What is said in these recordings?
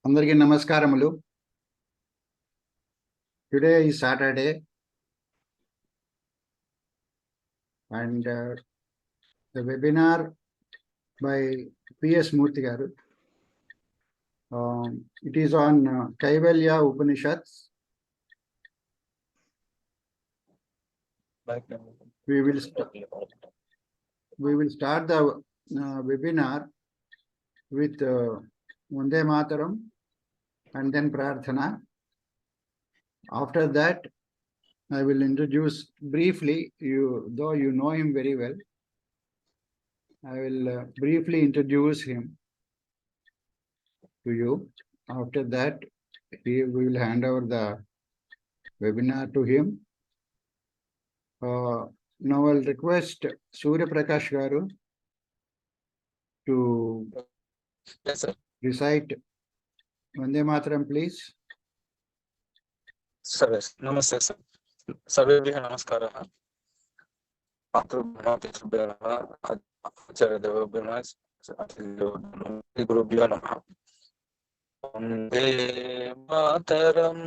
అందరికీ నమస్కారములు. Today is Saturday and the webinar by PS Murthy garu. It is on Kaivalya Upanishads. We will start the webinar with Vande Mataram and then Prarthana. After that, I will introduce briefly, though you know him very well, I will briefly introduce him to you. After that, we will hand over the webinar to him. Now I'll request Surya Prakash garu to recite Vande Mataram, please. Namaste, sir. Sarvebhyah namaskaraः. Guruभ्यो नमः. Vande Mataram,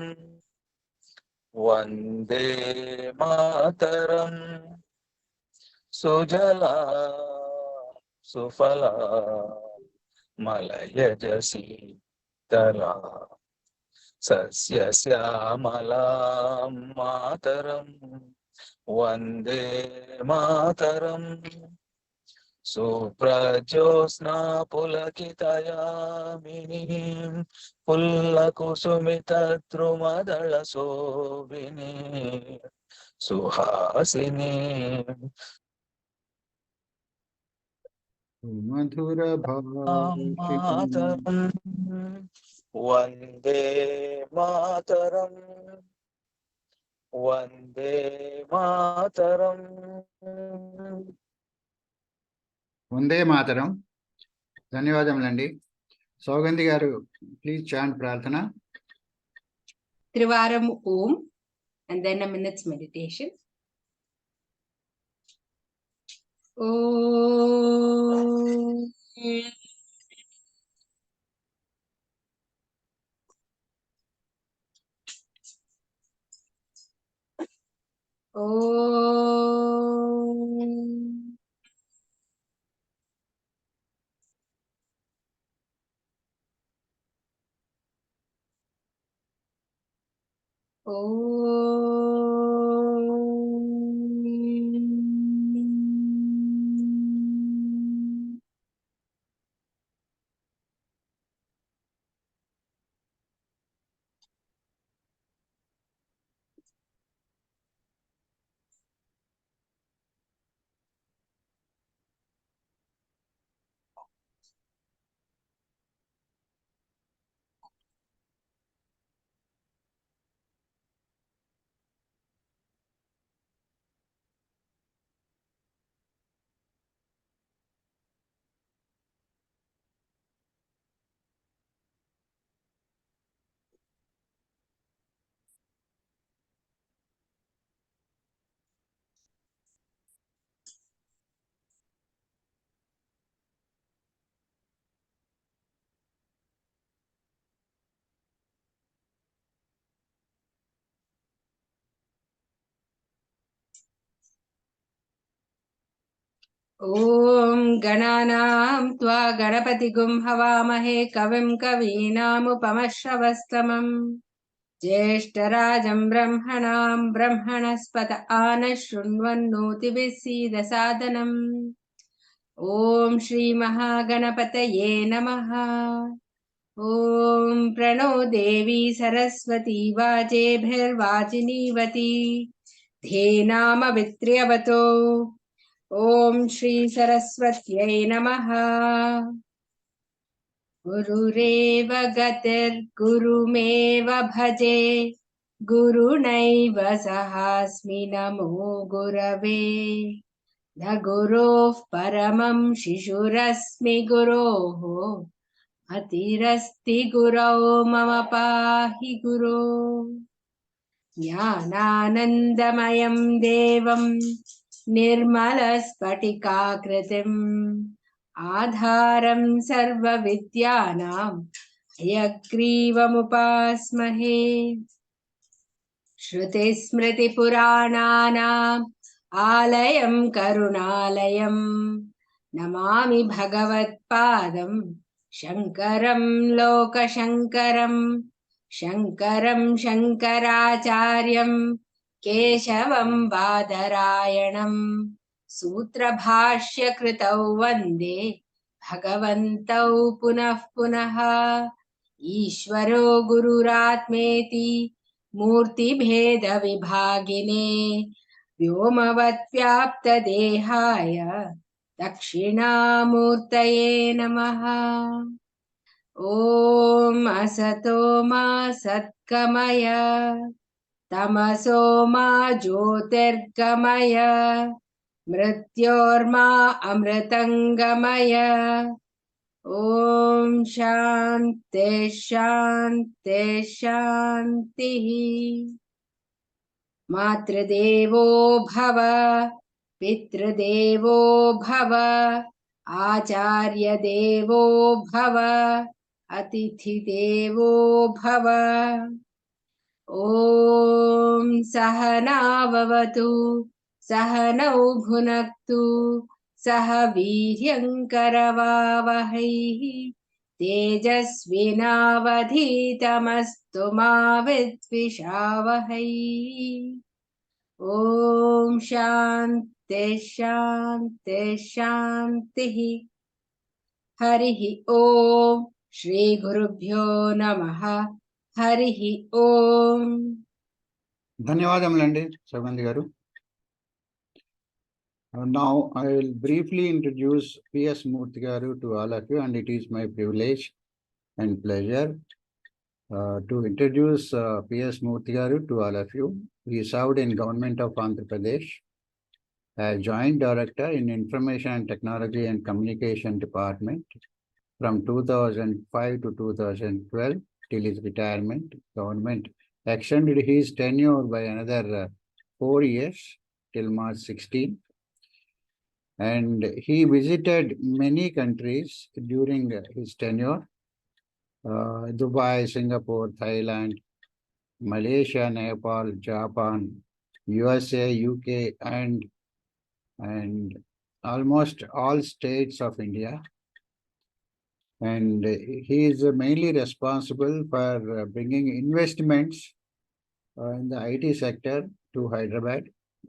Vande Mataram, Sujala Sufala Malayajasi Tara Sasya Syamalam Mataram, Vande Mataram, Suprajosna Pulakitayaminim Pullakusumita Sovinim Suhasinim Madhura Mataram, Vande Mataram, Vande Mataram. Vande Mataram. ధన్యవాదములండి. సౌగంధి గారు, please chant ప్రార్థన. Trivaram Om and then a minute's meditation. Om. Om. Om Gananam Tva Ganapatigum Havamahe Kavim Kavinamupamashravastamam Jeshtarajam Brahmanam Brahmanaspata Anashunvannoti Visidhasadanam. Om Shri Mahaganapataye Namaha. Om Prano Devi Saraswati Vajebhirvajinivati Dhenama Vitriyavato. Om Shri Saraswatyai Namaha. Gurureva gatir gurumeva bhaje gurunaiva sahasmi namo gurave the gurof paramam shishurasmi guroho atirasti gurau mama pahi guru jnanandamayam devam nirmala spatikakritim आधारं सर्वविद्यानां हयग्रीवमुपास्महे श्रुतिस्मृतिपुराणानाम् आलयं करुणालयं नमामि भगवत्पादं शङ्करं लोकशङ्करं शङ्करं शङ्कराचार्यं केशवं बादरायणं सूत्रभाष्यकृतौ वन्दे भगवन्तौ पुनः पुनः ईश्वरो गुरुरात्मेति मूर्तिभेदविभागिने व्योमवद्व्याप्तदेहाय दक्षिणामूर्तये नमः। ॐ असतो मा सत्कमय तमसो मा ज्योतिर्गमय मृत्योर्मा अमृतङ्गमय ॐ शान्ति शान्ति शान्तिः। मातृदेवो भव पितृदेवो भव आचार्यदेवो भव अतिथिदेवो भव। ॐ सहनाववतु सहनौ भुनक्तु सह वीर्यङ्करवावहै तेजस्विनावधीतमस्तु मा विद्विषावहै। ॐ शान्ति शान्ति शान्तिः। हरिः ॐ श्रीगुरुभ्यो नमः। हरिः ॐ। ధన్యవాదములండి సౌగంధి గారు. Now I will briefly introduce P.S. Murthy garu to all of you, and it is my privilege and pleasure to introduce P.S. Murthy garu to all of you. He served in Government of Andhra Pradesh as Joint Director in Information and Technology and Communication Department from 2005 to 2012 till his retirement. Government extended his tenure by another 4 years till March 16. And he visited many countries during his tenure: Dubai, Singapore, Thailand, Malaysia, Nepal, Japan, USA, UK, and almost all states of India. And he is mainly responsible for bringing investments in the IT sector to Hyderabad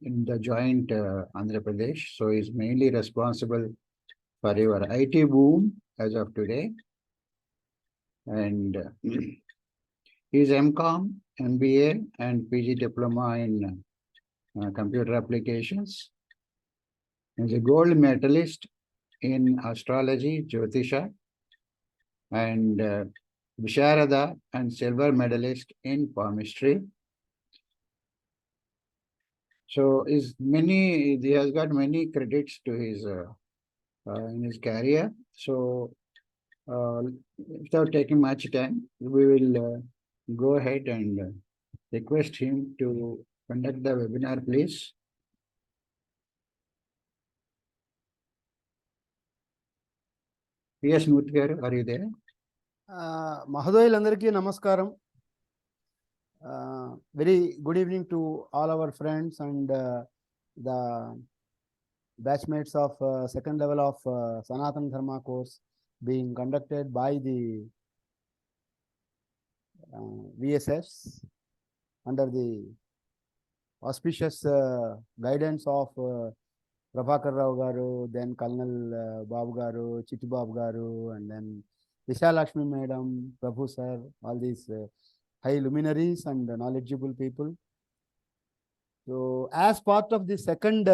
in the joint Andhra Pradesh. So he is mainly responsible for your IT boom as of today. And his MCom, MBA, and PG diploma in computer applications. He is a gold medalist in astrology, Jyotisha, and Visharada, and silver medalist in palmistry. So he has got many credits to his in his career. So without taking much time, we will go ahead and request him to conduct the webinar, please. P.S. Murthy garu, are you there? మహోదయులందరికీ నమస్కారం. Very good evening to all our friends and the batchmates of second level of Sanatana Dharma course being conducted by the VSS under the auspicious guidance of Prabhakar Rao garu, then Colonel Babu garu, Chitti Babu garu, and then Vishalakshmi madam, Prabhu sir, all these high luminaries and knowledgeable people. So as part of the second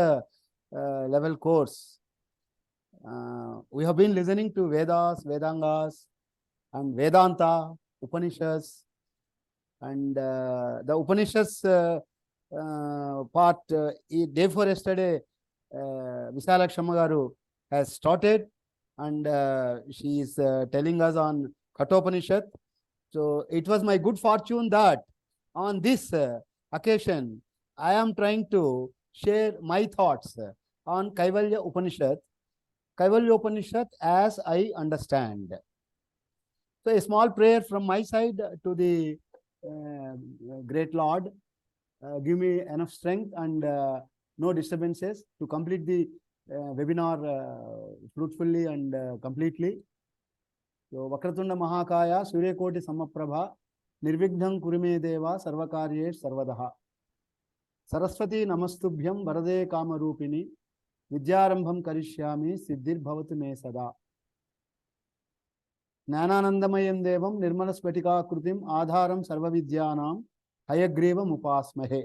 level course, we have been listening to Vedas, Vedangas, and Vedanta, Upanishads, and the Upanishads part, day before yesterday, Vishalakshmi garu has started, and she is telling us on Kathopanishad. So it was my good fortune that on this occasion, I am trying to share my thoughts on Kaivalya Upanishad. Kaivalya Upanishad as I understand. So a small prayer from my side to the great Lord. Give me enough strength and no disturbances to complete the webinar fruitfully and completely. So Vakratunda Mahakaya Suryakoti Samaprabha Nirvignam Kurime Deva Sarvakarye Sarvadaha. Saraswati Namastubhyam Varade Kamarupini Vidyarambham Karishyami Siddhir Bhavatu Me Sada. Jnananandamayam Devam Nirmala Spatika Krutim Adharam Sarva Vidyanam Hayagrivam Upasmahe.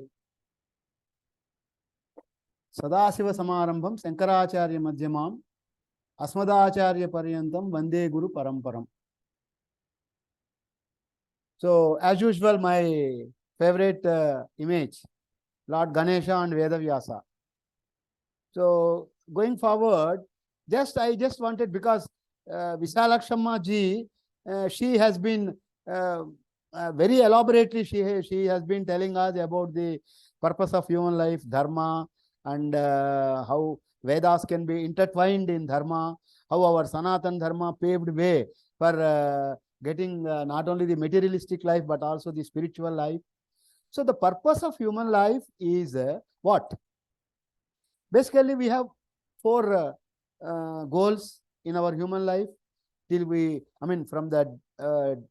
Sadasiva Samarambham Sankaracharya Madhyamam Asmadacharya Paryantam Vande Guru Paramparam. So, as usual, my favorite image, Lord Ganesha and Vedavyasa. So, going forward, I just wanted, because Visalakshamma ji, she has been very elaborately, she has been telling us about the purpose of human life, dharma, and how Vedas can be intertwined in dharma, how our Sanatan dharma paved way for getting not only the materialistic life, but also the spiritual life. So the purpose of human life is what? Basically, we have 4 goals in our human life till from the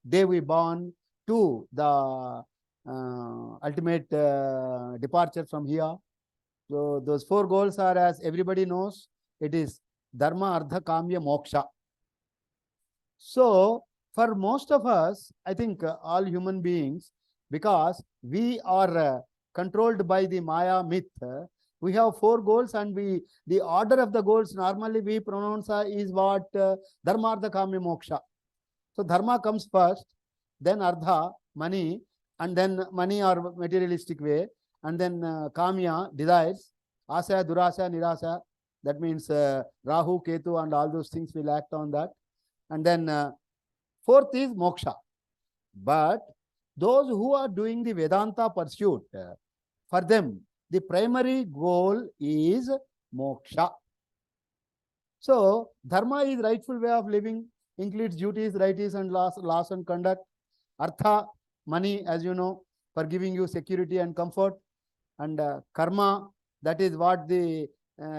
day we born to the ultimate departure from here. So those 4 goals are, as everybody knows, it is Dharma, Artha, Kamya, Moksha. So for most of us, I think all human beings, because we are controlled by the Maya myth, we have 4 goals, and the order of the goals normally we pronounce is what? Dharma, Artha, Kamya, Moksha. So Dharma comes first, then Artha, money, and then money or materialistic way, and then Kamya, desires, Asaya, Durasaya, Nirasaya. That means Rahu, Ketu, and all those things will act on that. And then 4th is Moksha. But those who are doing the Vedanta pursuit, for them, the primary goal is Moksha. So Dharma is rightful way of living, includes duties, rights, and laws and conduct. Artha, money, as you know, for giving you security and comfort. And karma, that is what the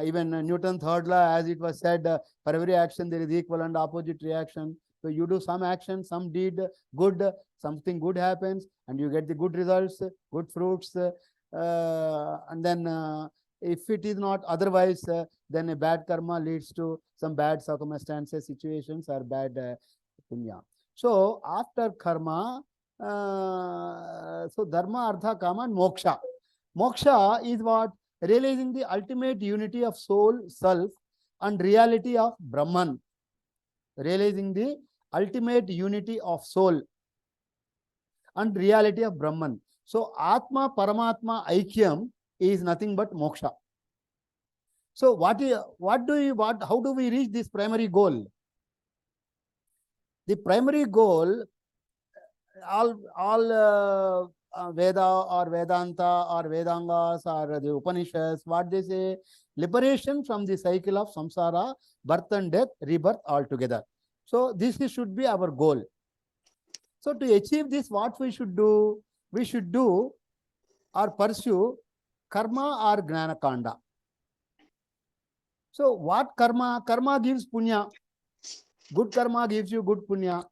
even Newton's 3rd law, as it was said, for every action there is equal and opposite reaction. So you do some action, some deed good, something good happens, and you get the good results, good fruits. And then if it is not otherwise, then a bad karma leads to some bad circumstances, situations, or bad punya. So after karma, so dharma, artha, kama, and moksha. Moksha is what? Realizing the ultimate unity of soul, self, and reality of Brahman. Realizing the ultimate unity of soul and reality of Brahman. So Atma, Paramatma, Aikyam is nothing but moksha. So how do we reach this primary goal? The primary goal, all Veda or Vedanta or Vedangas or the Upanishads, what they say? Liberation from the cycle of samsara, birth and death, rebirth altogether. So this should be our goal. So to achieve this, what we should do? We should do or pursue karma or gnana kanda. So what karma? Karma gives punya. Good karma gives you good punya,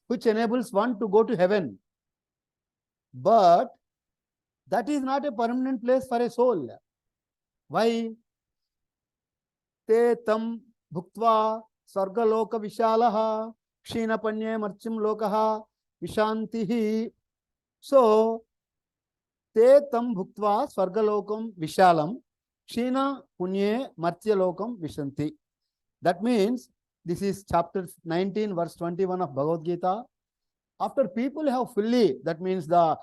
which enables one to go to heaven. But that is not a permanent place for a soul. Why? Te tam bhuktva sargaloka vishalaha kshina panye marchim lokaha vishantihi. So te tam bhuktva sargalokam vishalam kshina punye martya lokam vishanti. That means this is chapter 19, verse 21 of Bhagavad Gita. After people have fully, that means the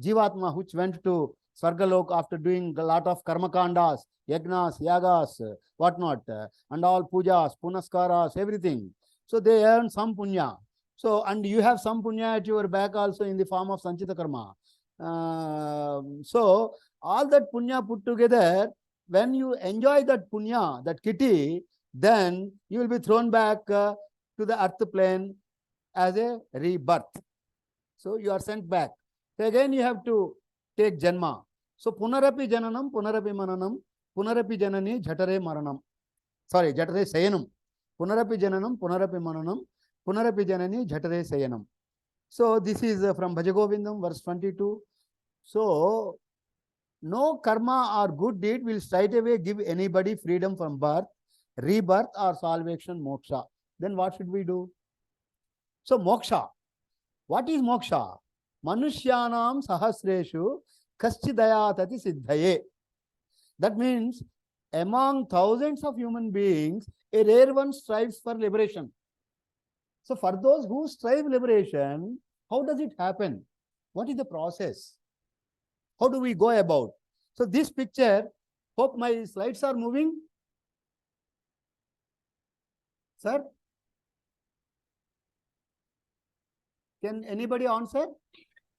Jivatma which went to Svargaloka after doing a lot of karmakandas, yagnas, yagas, whatnot, and all pujas, punaskaras, everything. So they earn some punya. So, and you have some punya at your back also in the form of sanchita karma. So all that punya put together, when you enjoy that punya, that kitty, then you will be thrown back to the earth plane as a rebirth. So you are sent back. So again you have to take janma. So punarapi jananam, punarapi mananam, punarapi janani, jhatare maranam. Sorry, jhatare sayanam. Punarapi jananam, punarapi mananam, punarapi janani, jhatare sayanam. So this is from Bhajagovindam, verse 22. So no karma or good deed will straight away give anybody freedom from birth, rebirth or salvation, moksha. Then what should we do? So moksha. What is moksha? Manushyanam sahasreshu kaschidayatati siddhaye. That means among thousands of human beings, a rare one strives for liberation. So for those who strive liberation, how does it happen? What is the process? How do we go about? So this picture, hope my slides are moving. Sir? Can anybody answer?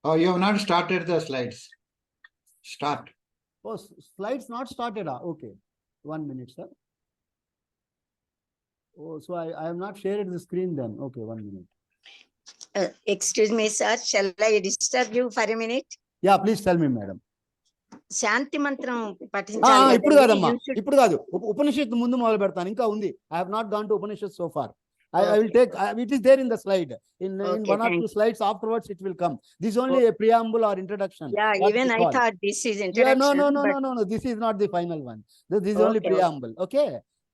Oh, you have not started the slides. Start. Oh, slides not started. Okay. 1 minute, sir. Oh, so I have not shared the screen then. Okay, 1 minute. Excuse me, sir. Shall I disturb you for a minute? Yeah, please tell me, madam. శాంతి మంత్రం పఠించాలి ఇప్పుడు కదండి. కాదమ్మా, You should- ఇప్పుడు కాదు. ఉపనిషత్తు ముందు మొదలు పెడతాను. ఇంకా ఉంది. I have not gone to Upanishad so far. I will take, it is there in the slide. In Okay, 1 or 2 thanks. slides afterwards, it will come. This is only a preamble or introduction. Yeah, what even we I call. thought this is Yeah, introduction. no. This is not the final one. This is only Okay, okay. preamble. Okay.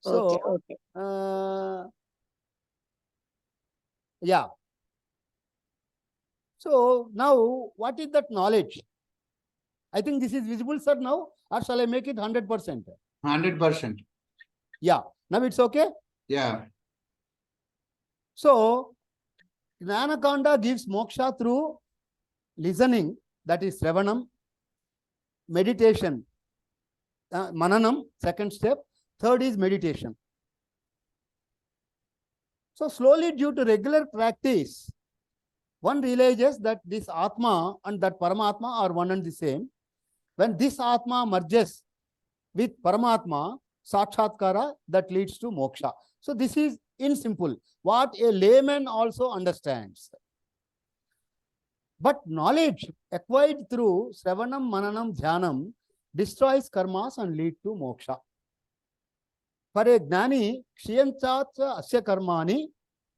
So, Okay. yeah. So now, what is that knowledge? I think this is visible, sir, now, or shall I make it 100%? 100%. Yeah. Now it's okay. Yeah. So, Jnanakanda gives moksha through listening, that is Sravanam, meditation, Mananam, second step, third is meditation. So, slowly due to regular practice, one realizes that this Atma and that Paramatma are one and the same. When this Atma merges with Paramatma, Sakshatkara, that leads to moksha. So, this is in simple, what a layman also understands. But knowledge acquired through Sravanam, Mananam, Dhyanam destroys karmas and lead to moksha. For a Gnani, Kshiyanchat Asya Karmani,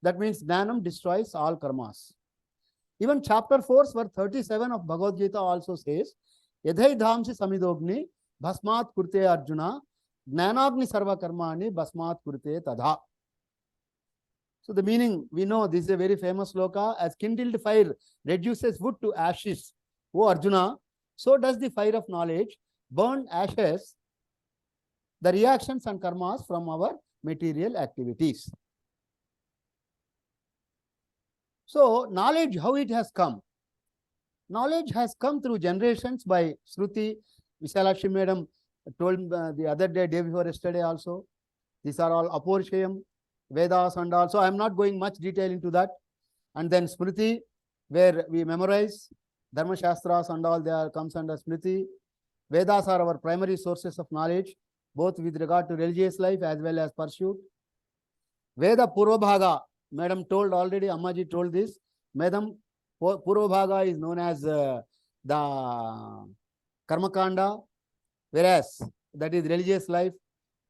that means Jnanam destroys all karmas. Even chapter 4, verse 37 of Bhagavad Gita also says, Yadhai dhamsi samidogni, bhasmat kurte arjuna, jnanagni sarva karmani, bhasmat kurte tadha. So the meaning, we know this is a very famous sloka, as kindled fire reduces wood to ashes, O Arjuna, so does the fire of knowledge burn ashes, the reactions and karmas from our material activities. So knowledge, how it has come? Knowledge has come through generations by Shruti. Vishalakshi madam told the other day before yesterday also. These are all Aporshayam, Vedas and also. I am not going much detail into that. And then Smriti, where we memorize Dharma Shastras and all, they are comes under Smriti. Vedas are our primary sources of knowledge, both with regard to religious life as well as pursuit. Veda Purvabhaga, madam told already, Ammaji told this. Madam, Purvabhaga is known as the Karmakanda, whereas that is religious life,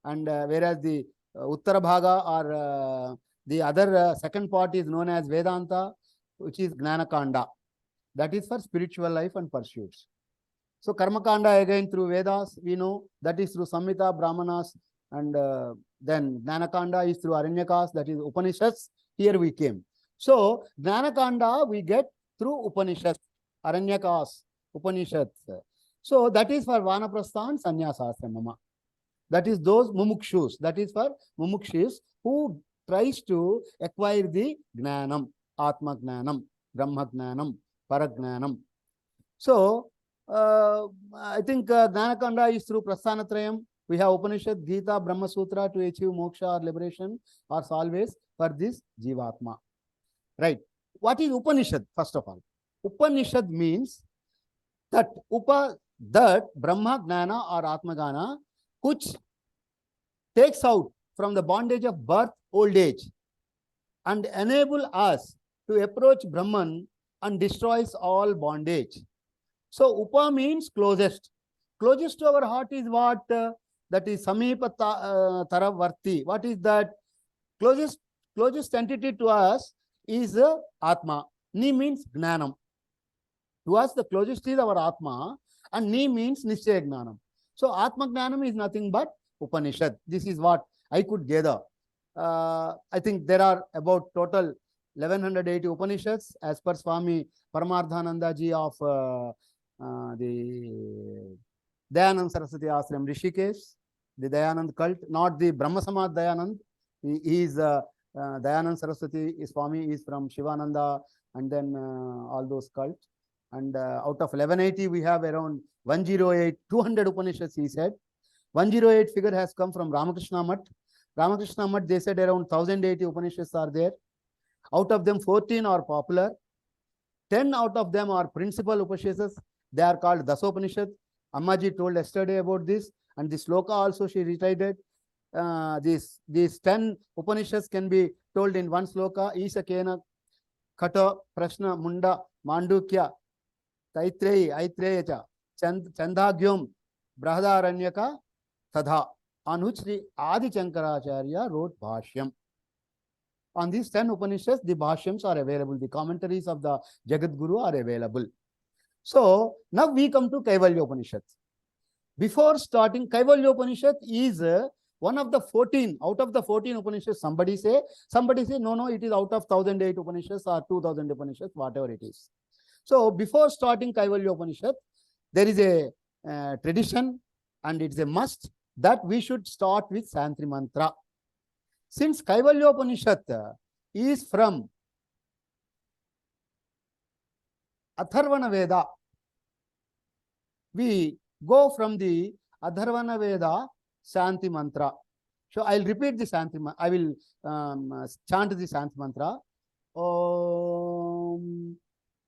and whereas the Uttarabhaga or the other second part is known as Vedanta, which is Gnanakanda. That is for spiritual life and pursuits. So Karmakanda again through Vedas, we know that is through Samhita, Brahmanas, and then Gnanakanda is through Aranyakas, that is Upanishads. Here we came. So Gnanakanda we get through Upanishads, Aranyakas, Upanishads. So that is for Vanaprastha and Sannyasasramama. That is those mumukshus. That is for mumukshus who tries to acquire the Gnanam, Atma Gnanam, Brahma Gnanam, Paragnanam. So I think Gnanakanda is through Prasthanatrayam. We have Upanishad, Gita, Brahma Sutra to achieve moksha or liberation or always for this Jivatma. Right. What is Upanishad, first of all? Upanishad means that that Brahma Gnana or Atma Gnana which takes out from the bondage of birth, old age, and enable us to approach Brahman and destroys all bondage. So Upa means closest. Closest to our heart is what? That is Samipa Taravarti. What is that? Closest entity to us is Atma. Ni means Gnanam. To us, the closest is our Atma, and Ni means Nishchaya Gnanam. So Atma Gnanam is nothing but Upanishad. This is what I could gather. I think there are about total 1180 Upanishads as per Swami Paramardhananda ji of the Dayanand Saraswati Ashram Rishikesh, the Dayanand cult, not the Brahma Samad Dayanand. He is Dayanand Saraswati Swami is from Shivananda and then all those cults. And out of 1180, we have around 108, 200 Upanishads, he said. 108 figure has come from Ramakrishna Math. Ramakrishna Math, they said around 1080 Upanishads are there. Out of them, 14 are popular. 10 out of them are principal Upanishads. They are called Dasopanishad. Ammaji told yesterday about this. And this sloka also she recited. These 10 Upanishads can be told in one sloka. Isha Kena, Kata, Prashna, Munda, Mandukya, Taitreyi, Aitreyacha, Chandagyum, Brahadaranyaka, Tadha, on which the Adi Shankaracharya wrote Bhashyam. On these 10 Upanishads, the Bhashyams are available. The commentaries of the Jagat Guru are available. So, now we come to Kaivalya Upanishad. Before starting, Kaivalya Upanishad is one of the 14, out of the 14 Upanishads, somebody say, no, it is out of 1008 Upanishads or 2000 Upanishads, whatever it is. So, before starting Kaivalya Upanishad, there is a tradition and it's a must that we should start with Santri Mantra. Since Kaivalya Upanishad is from Atharvana Veda, we go from the Atharvana Veda Shanti Mantra. So I'll repeat the Shanti Mantra. I will chant the Shanti Mantra. Om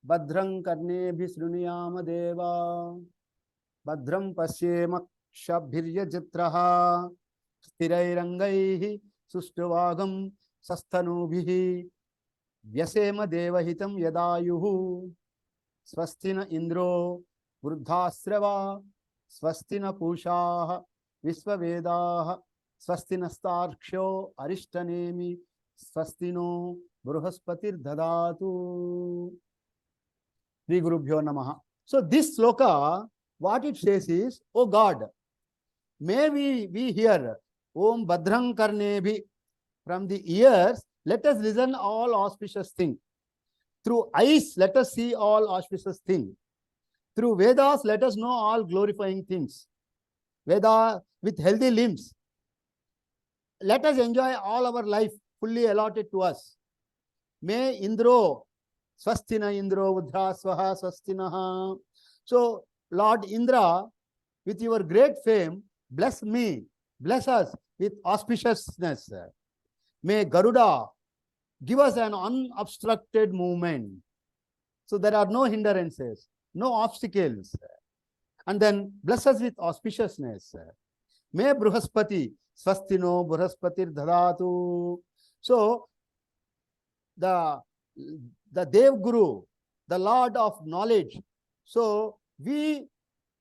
Badram Karne Bhisruniyama Deva Badram Pasyema Kshabhirya Jitraha Stirairangaihi Sustuvagam Sasthanubhihi Vyasema Devahitam Yadayuhu Swastina Indro Vruddhasrava Swastina Pushaha Visvavedaha Swastina Starksho Arishtanemi Swastino Bruhaspatir Dhadatu. Sri Gurubhyo Namaha. So this sloka, what it says is, O God, may we hear Om Badram Karnebhi from the ears, let us listen all auspicious things. Through eyes, let us see all auspicious things. Through Vedas, let us know all glorifying things. Veda with healthy limbs. Let us enjoy all our life fully allotted to us. May Indro, Swastina Indro, Vruddha Swaha Swastinaha. So, Lord Indra, with your great fame, bless me, bless us with auspiciousness. May Garuda give us an unobstructed movement. So there are no hindrances, no obstacles. And then bless us with auspiciousness. May Bruhaspati, Swastino Bruhaspatir Dhadatu. So the Dev Guru, the Lord of knowledge. So we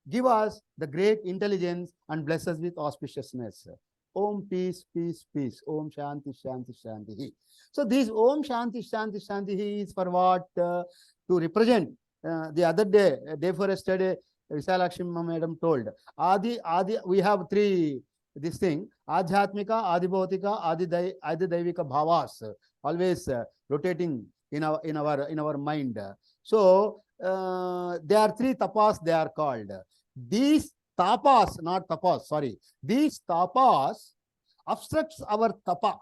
give us the great intelligence and bless us with auspiciousness. Om peace, peace, peace. Om Shanti, Shanti, Shanti. So this Om Shanti, Shanti, Shanti is for what? To represent. The other day, day for yesterday, Visalakshmi Madam told. Adi, we have three, this thing. Adhyatmika, Adi Bhautika, Adi Daivika Bhavas. Always rotating in our mind. So there are three tapas they are called. These tapas, not tapas, sorry. These tapas obstructs our tapa,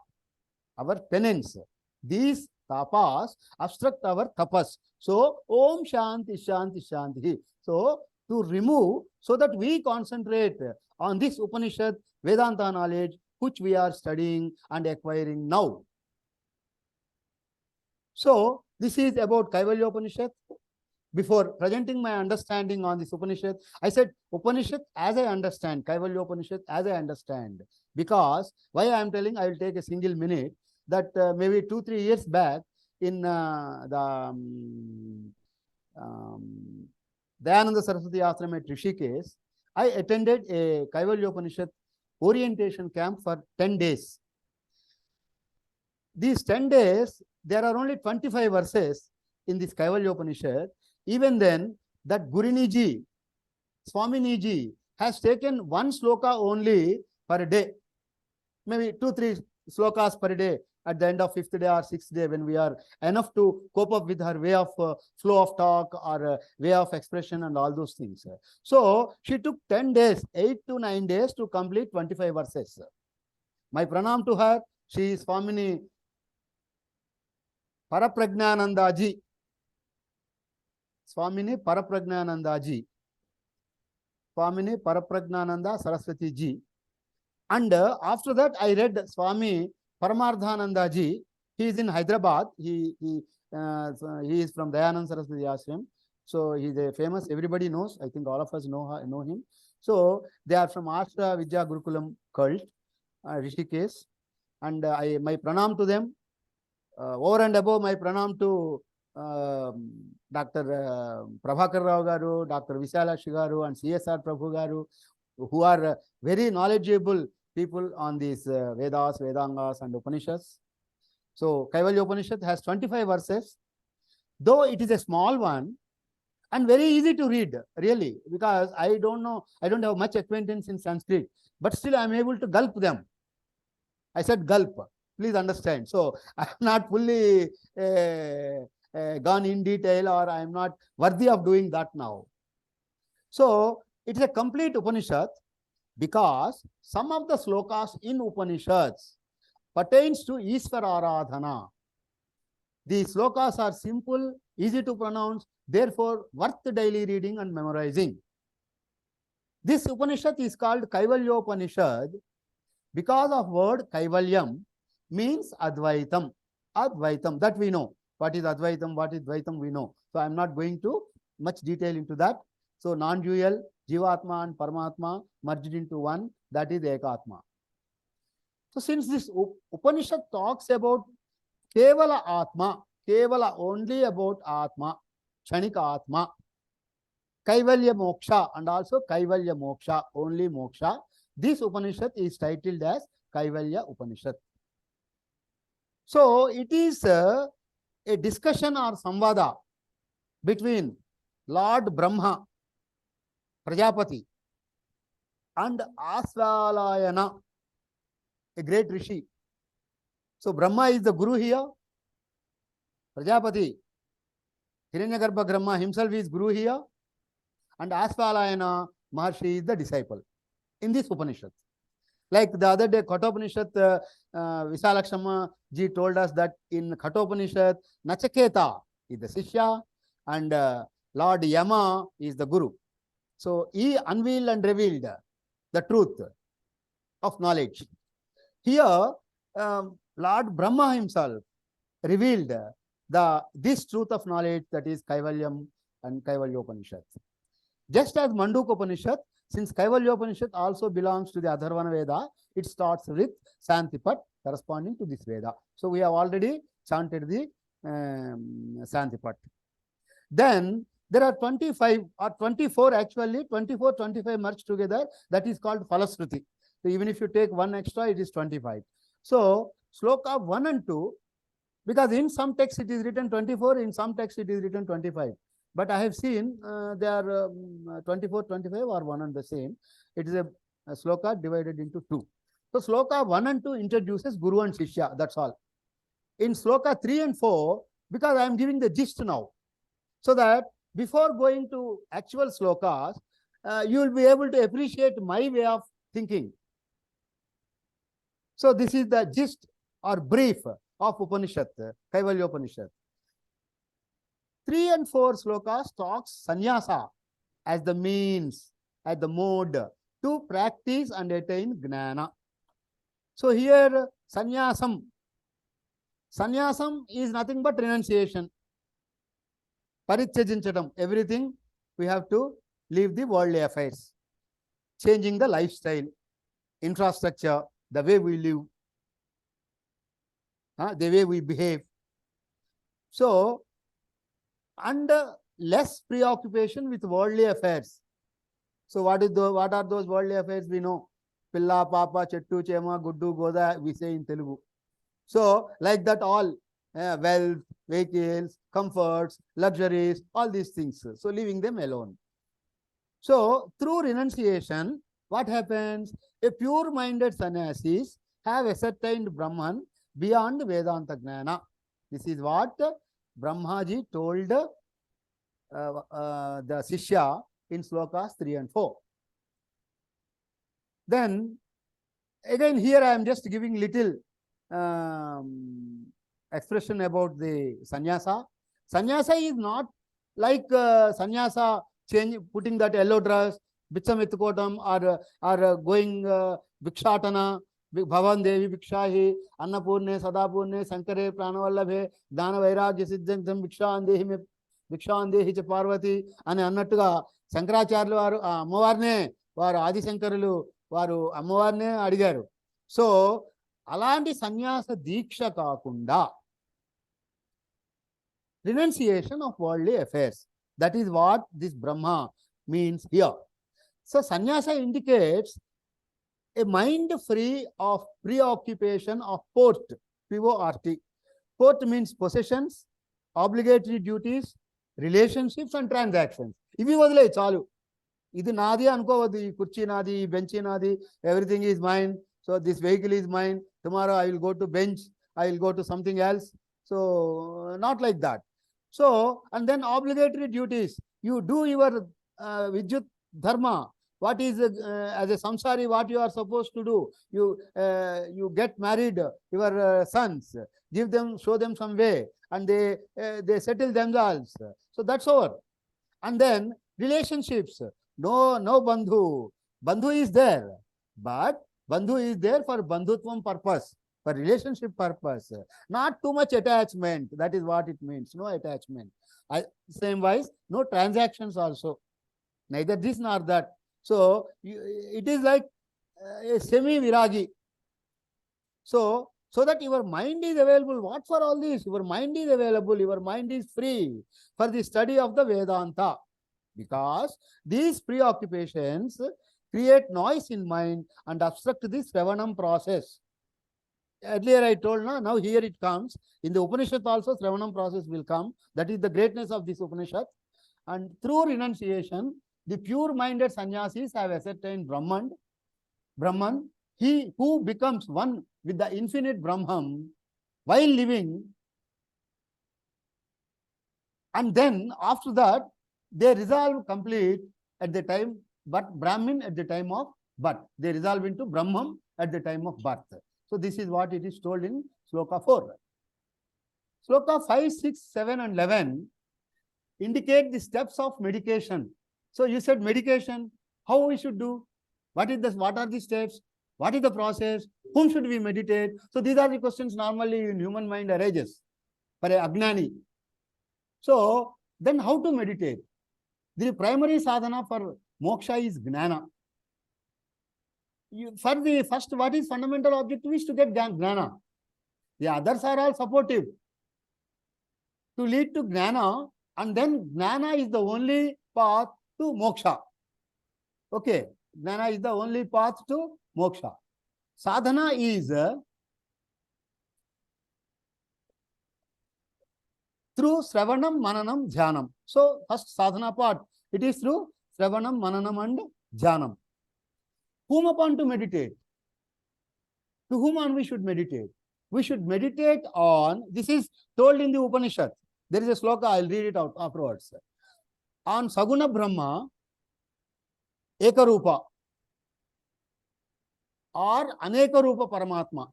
our penance. These tapas obstruct our tapas. So, Om Shanti, Shanti, Shanti. So, to remove, so that we concentrate on this Upanishad, Vedanta knowledge, which we are studying and acquiring now. So, this is about Kaivalya Upanishad. Before presenting my understanding on this Upanishad, I said Upanishad as I understand, Kaivalya Upanishad as I understand. Because why I am telling, I will take a single minute, that maybe 2-3 years back in the Dayananda Saraswati Ashram at Rishikesh, I attended a Kaivalya Upanishad orientation camp for 10 days. These 10 days, there are only 25 verses in this Kaivalya Upanishad. Even then, that Guriniji, Swaminiji has taken one sloka only per day, maybe 2-3 slokas per day at the end of 5th day or 6th day, when we are enough to cope up with her way of flow of talk or way of expression and all those things. So she took 10 days, 8 to 9 days to complete 25 verses. My pranam to her. She is Swamini Parapragnanandaji. Swamini Parapragnanandaji. Swamini Parapragnananda Saraswati ji. And after that, I read Swami Paramardhananda ji. He is in Hyderabad. He is from Dayananda Saraswati Ashram. So he is a famous, everybody knows. I think all of us know him. So they are from Ashra Vidya Gurukulam cult, Rishikesh. And my pranam to them. Over and above my pranam to Dr. Prabhakar Rao garu, Dr. Visalashi garu, and CSR Prabhu garu, who are very knowledgeable people on these Vedas, Vedangas, and Upanishads. So Kaivalya Upanishad has 25 verses, though it is a small one and very easy to read, really, because I don't know, I don't have much acquaintance in Sanskrit, but still I am able to gulp them. I said gulp, please understand. So I am not fully gone in detail, or I am not worthy of doing that now. So it is a complete Upanishad, because some of the slokas in Upanishads pertains to Ishvara Aradhana. These slokas are simple, easy to pronounce, therefore worth daily reading and memorizing. This Upanishad is called Kaivalya Upanishad because of word Kaivalyam, means Advaitam. Advaitam, that we know. What is Advaitam, what is Dvaitam, we know. So I am not going to much detail into that. So non-dual, Jivatma and Paramatma merged into one, that is Ekatma. So since this Upanishad talks about Kevala Atma, Kevala only about Atma, Chanika Atma, Kaivalya Moksha and also Kaivalya Moksha, only Moksha, this Upanishad is titled as Kaivalya Upanishad. So it is a discussion or samvada between Lord Brahma, Prajapati, and Asvalayana, a great rishi. So Brahma is the guru here. Prajapati, Hiranyagarbha Brahma himself is guru here. And Asvalayana Maharshi is the disciple in this Upanishad. Like the other day, Kathopanishad, Visalakshama ji told us that in Kathopanishad, Nachaketa is the Sishya and Lord Yama is the Guru. So he unveiled and revealed the truth of knowledge. Here, Lord Brahma himself revealed this truth of knowledge, that is Kaivalyam and Kaivalya Upanishad. Just as Mandukya Upanishad, since Kaivalya Upanishad also belongs to the Atharvana Veda, it starts with Santipat corresponding to this Veda. So we have already chanted the Santipat. Then there are 25 or 24 actually, 24, 25 merged together. That is called Falasruti. So even if you take one extra, it is 25. So Sloka 1 and 2, because in some text it is written 24, in some text it is written 25. But I have seen they are 24, 25 or one and the same. It is a sloka divided into 2. So sloka 1 and 2 introduces Guru and Shishya, that's all. In sloka 3 and 4, because I am giving the gist now, so that before going to actual slokas, you will be able to appreciate my way of thinking. So this is the gist or brief of Upanishad, Kaivalya Upanishad. 3 and 4 slokas talks sannyasa as the means, as the mode to practice and attain gnana. So here sannyasam is nothing but renunciation. Parityajinchadam, everything we have to leave the worldly affairs, changing the lifestyle, infrastructure, the way we live, the way we behave. So, and less preoccupation with worldly affairs. So, what are those worldly affairs? We know. Pilla, Papa, Chettu, Chema, Guddu, Goda, we say in Telugu. So, like that, all wealth, vehicles, comforts, luxuries, all these things. So, leaving them alone. So, through renunciation, what happens? A pure-minded sannyasis have ascertained Brahman beyond Vedanta Gnana. This is what Brahmaji told the Sishya in slokas 3 and 4. Then, again here I am just giving little expression about the sannyasa. Sannyasa is not like sannyasa putting that yellow dress, bichamitkotam, or going Vikshatana, Bhavan Devi Vikshahi, Annapurne, Sadapurne, Sankare, Pranavallabhe, Dana Vairagya Siddhantam, Vikshandehi Parvati, and Annatuga, Sankaracharlu varu Ammavarne, varu Adi Sankarulu, varu Ammavarne Adigaru. So, అలాంటి సన్యాస దీక్ష కాకుండా renunciation of worldly affairs. That is what this Brahma means here. So, sannyasa indicates a mind free of preoccupation of port, P-O-R-T. Port means possessions, obligatory duties, relationships and transactions. ఇవి వదిలే చాలు. ఇది నాది అనుకోవద్దు. ఈ కుర్చీ నాది, ఈ బెంచీ నాది, everything is mine. So, this vehicle is mine. Tomorrow I will go to bench, I will go to something else. So, not like that. So, and then obligatory duties. You do your Vidyut Dharma. What is, as a samsari, what you are supposed to do? You get married, your sons, give them, show them some way, and they settle themselves. So, that's over. And then relationships. No bandhu. Bandhu is there, but bandhu is there for bandhutvam purpose, for relationship purpose. Not too much attachment. That is what it means. No attachment. Same wise, no transactions also. Neither this nor that. So, it is like a semi-viragi. So that your mind is available. What for all this? Your mind is available. Your mind is free for the study of the Vedanta. Because these preoccupations create noise in mind and obstruct the Sravanam process. Earlier I told, now here it comes. In the Upanishad also Sravanam process will come. That is the greatness of this Upanishad. And through renunciation, the pure-minded sannyasis have ascertained Brahman, he who becomes one with the infinite Brahman while living. And then after that, they resolve complete at the time, but Brahmin at the time of birth. They resolve into Brahman at the time of birth. So this is what it is told in Sloka 4. Sloka 5, 6, 7 and 11 indicate the steps of medication. So you said medication, how we should do? What are the steps? What is the process? Whom should we meditate? So these are the questions normally in human mind arises for a Agnani. So then how to meditate? The primary sadhana for moksha is Gnana. For the first, what is fundamental objective is to get Gnana. The others are all supportive to lead to Gnana, and then Gnana is the only path to moksha. Okay, Gnana is the only path to moksha. Sadhana is through Sravanam, Mananam, Dhyanam. So, first sadhana part, it is through Sravanam, Mananam and Dhyanam. Whom upon to meditate? To whom on we should meditate? We should meditate on, this is told in the Upanishad. There is a sloka, I will read it out afterwards. On Saguna Brahma, Ekarupa or Anekarupa Paramatma.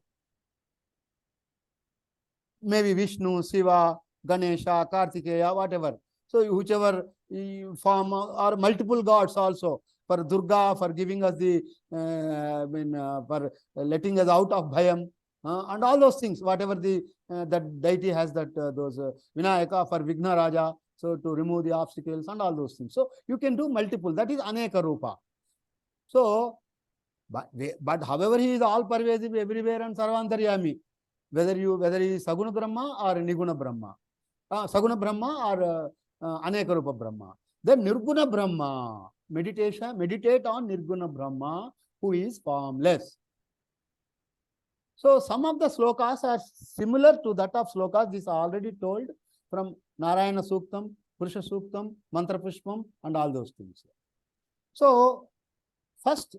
Maybe Vishnu, Shiva, Ganesha, Kartikeya, whatever. So whichever form, or multiple gods also. For Durga, for giving us the, for letting us out of Bhayam, and all those things, whatever the that deity has, that those Vinayaka for Vigna Raja, so to remove the obstacles and all those things. So you can do multiple, that is Aneka Rupa. So But however, he is all pervasive everywhere and sarvantaryami. Whether he is Saguna Brahma or Niguna Brahma. Saguna Brahma or Aneka Rupa Brahma. Then Nirguna Brahma. Meditate on Nirguna Brahma, who is formless. So some of the slokas are similar to that of slokas. This are already told from Narayana Suktam, Purusha Suktam, Mantra Pushpam, and all those things. So first,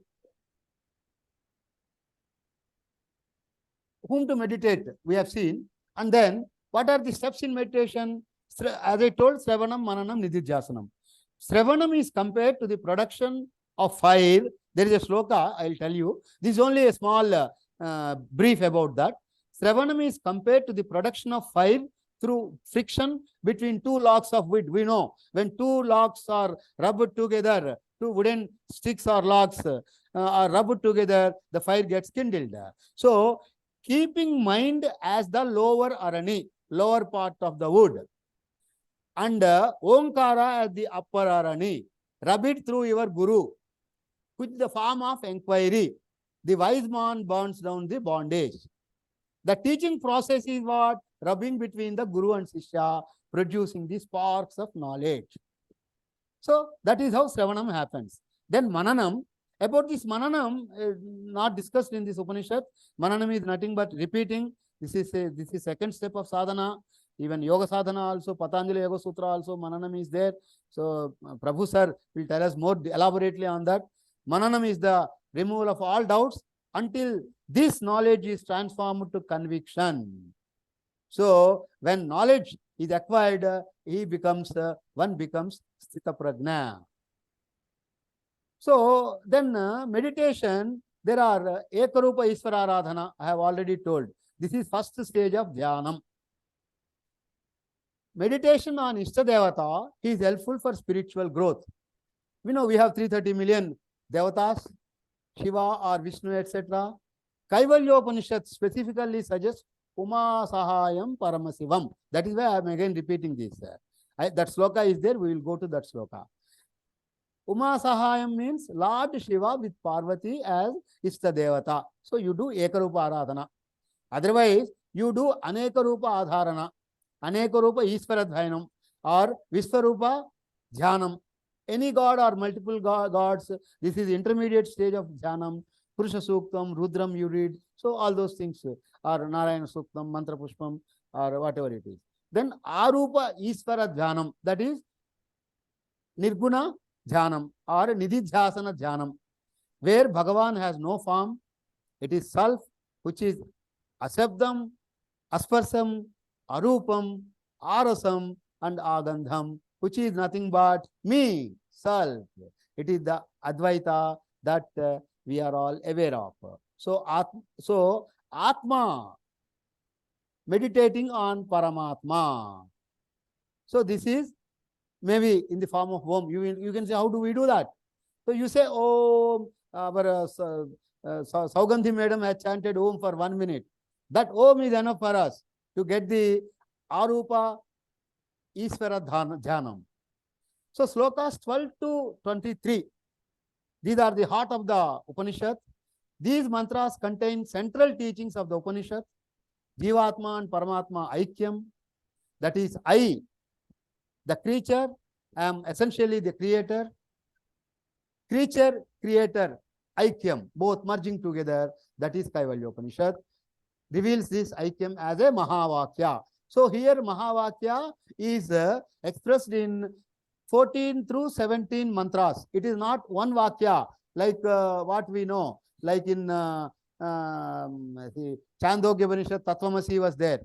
whom to meditate, we have seen. And then, what are the steps in meditation? As I told, Sravanam, Mananam, Nididhyasanam. Sravanam is compared to the production of fire. There is a sloka, I will tell you. This is only a small brief about that. Sravanam is compared to the production of fire through friction between two logs of wood. We know when two logs are rubbed together, two wooden sticks or logs are rubbed together, the fire gets kindled. So, keeping mind as the lower arani, lower part of the wood, and Omkara as the upper arani, rub it through your guru, with the form of inquiry. The wise man burns down the bondage. The teaching process is what? Rubbing between the guru and Sishya, producing the sparks of knowledge. So that is how Sravanam happens. Then Mananam. About this Mananam, not discussed in this Upanishad. Mananam is nothing but repeating. This is second step of sadhana. Even Yoga Sadhana also, Patanjali Yoga Sutra also, Mananam is there. So Prabhu sir will tell us more elaborately on that. Mananam is the removal of all doubts until this knowledge is transformed to conviction. So when knowledge is acquired, one becomes Sthita Prajna. So then meditation, there are Ekarupa Isvara Aradhana, I have already told. This is first stage of Dhyanam. Meditation on Ishtadevata is helpful for spiritual growth. We know we have 330 million Devatas, Shiva or Vishnu, etc. Kaivalya Upanishad specifically suggests Uma Sahayam Paramasivam. That is why I am again repeating this. That sloka is there, we will go to that sloka. Uma Sahayam means Lord Shiva with Parvati as Ishtadevata. So you do Ekarupa Aradhana. Otherwise, you do Anekarupa Adharana, Anekarupa Isvaradhyanam, or Visvarupa Dhyanam. Any god or multiple gods, this is intermediate stage of Dhyanam. Purusha Suktam, Rudram you read. So all those things, or Narayana Suktam, Mantra Pushpam, or whatever it is. Then Arupa Isvara Dhyanam, that is Nirguna Dhyanam or Nididhyasana Dhyanam, where Bhagavan has no form. It is self, which is Asabdam, Asparsam, Arupam, Arasam, and Agandham, which is nothing but me, self. It is the Advaita that we are all aware of. So Atma, meditating on Paramatma. So this is maybe in the form of Om. You can say, how do we do that? So you say, Om, our Saugandhi madam has chanted Om for 1 minute. That Om is enough for us to get the Arupa Isvara Dhyanam. So slokas 12 to 23, these are the heart of the Upanishad. These mantras contain central teachings of the Upanishad. Jivatma and Paramatma Aikyam, that is I, the creature, am essentially the creator. Creature, creator, Aikyam, both merging together, that is Kaivalya Upanishad, reveals this Aikyam as a Mahavakya. So here Mahavakya is expressed in 14 through 17 mantras. It is not one Vakya, like what we know, like in Chandogya Upanishad, Tattvamasi was there.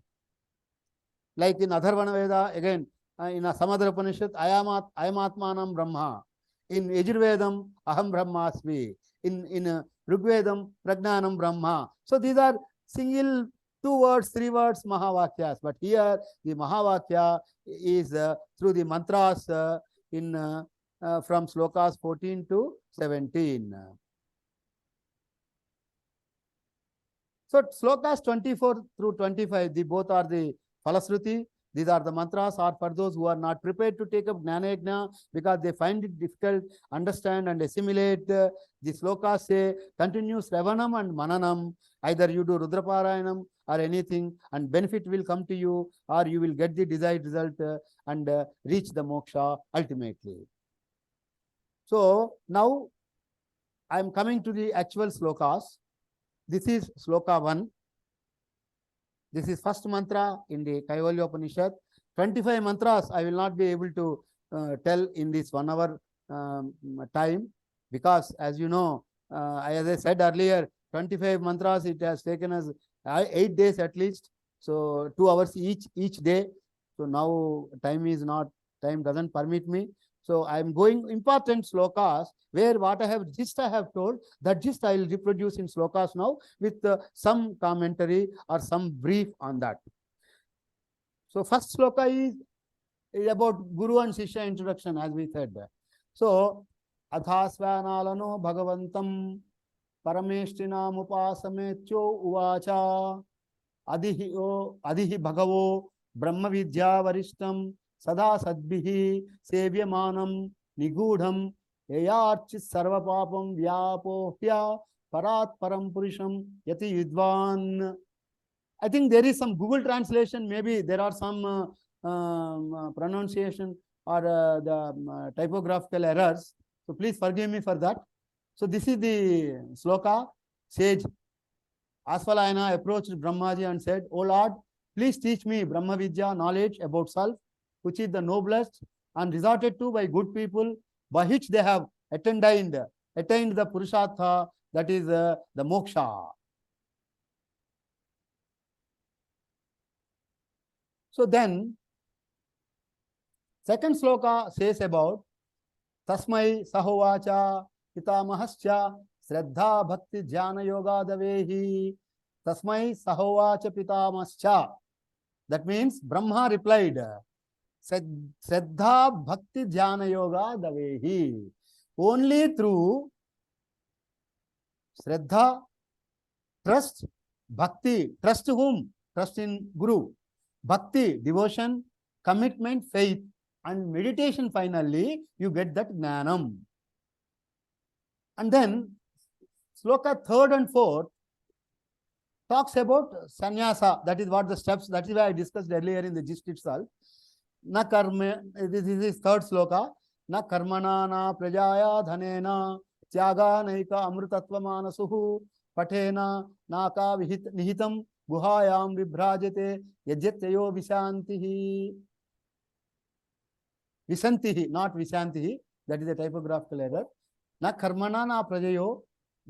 Like in Atharvana Veda, again, in Samadra Upanishad, Ayamatmanam Brahma. In Yajurvedam, Aham Brahmasmi. In Rigvedam, Pragnanam Brahma. So these are single 2 words, 3 words, Mahavakyas. But here, the Mahavakya is through the mantras from slokas 14 to 17. So slokas 24 through 25, both are the Falasruti. These are the mantras are for those who are not prepared to take up Jnana Yajna because they find it difficult, understand and assimilate. The slokas say, continue Sravanam and Mananam. Either you do Rudraparayanam or anything, and benefit will come to you, or you will get the desired result and reach the moksha ultimately. So now I am coming to the actual slokas. This is sloka 1. This is first mantra in the Kaivalya Upanishad. 25 mantras I will not be able to tell in this 1 hour time, because as you know, as I said earlier, 25 mantras it has taken us 8 days at least. So 2 hours each day. So now time doesn't permit me. So I am going important slokas where what I have told, that gist I will reproduce in slokas now with some commentary or some brief on that. So first sloka is about Guru and Shishya introduction, as we said. So Athasvanalano Bhagavantam Parameshtinam Upasametyo Uvacha Adihi Bhagavo Brahma Vidya Varishtam Sada Sadbihi Sevyamanam Nigudham Eyarchis Sarva Papam Vyapohya Parat Param Purisham Yati Vidvan. I think there is some Google translation, maybe there are some pronunciation or the typographical errors. So please forgive me for that. So this is the sloka. Sage Asvalayana approached Brahmaji and said, "O Lord, please teach me Brahma Vidya, knowledge about self, which is the noblest and resorted to by good people, by which they have attained the Purushartha, that is the moksha." So then, second sloka says about Tasmai Sahovacha Pitamahascha Shraddha Bhakti Jnana Yoga Davehi. Tasmai Sahovacha Pitamahascha. That means Brahma replied, Shraddha Bhakti Jnana Yoga Davehi. Only through Shraddha, trust, Bhakti, trust whom? Trust in Guru. Bhakti, devotion, commitment, faith, and meditation, finally, you get that Jnanam. And then, sloka 3rd and 4th talks about sannyasa. That is what the steps, that is why I discussed earlier in the gist itself. Na karma, this is 3rd sloka. Na karmana na prajaya dhanena tyaga naika amrutatva manasuhu patena naka nihitam guhayam vibhrajate yajyatyo visantihi. Visantihi, not visantihi. That is a typographical error. Na karmana na prajayo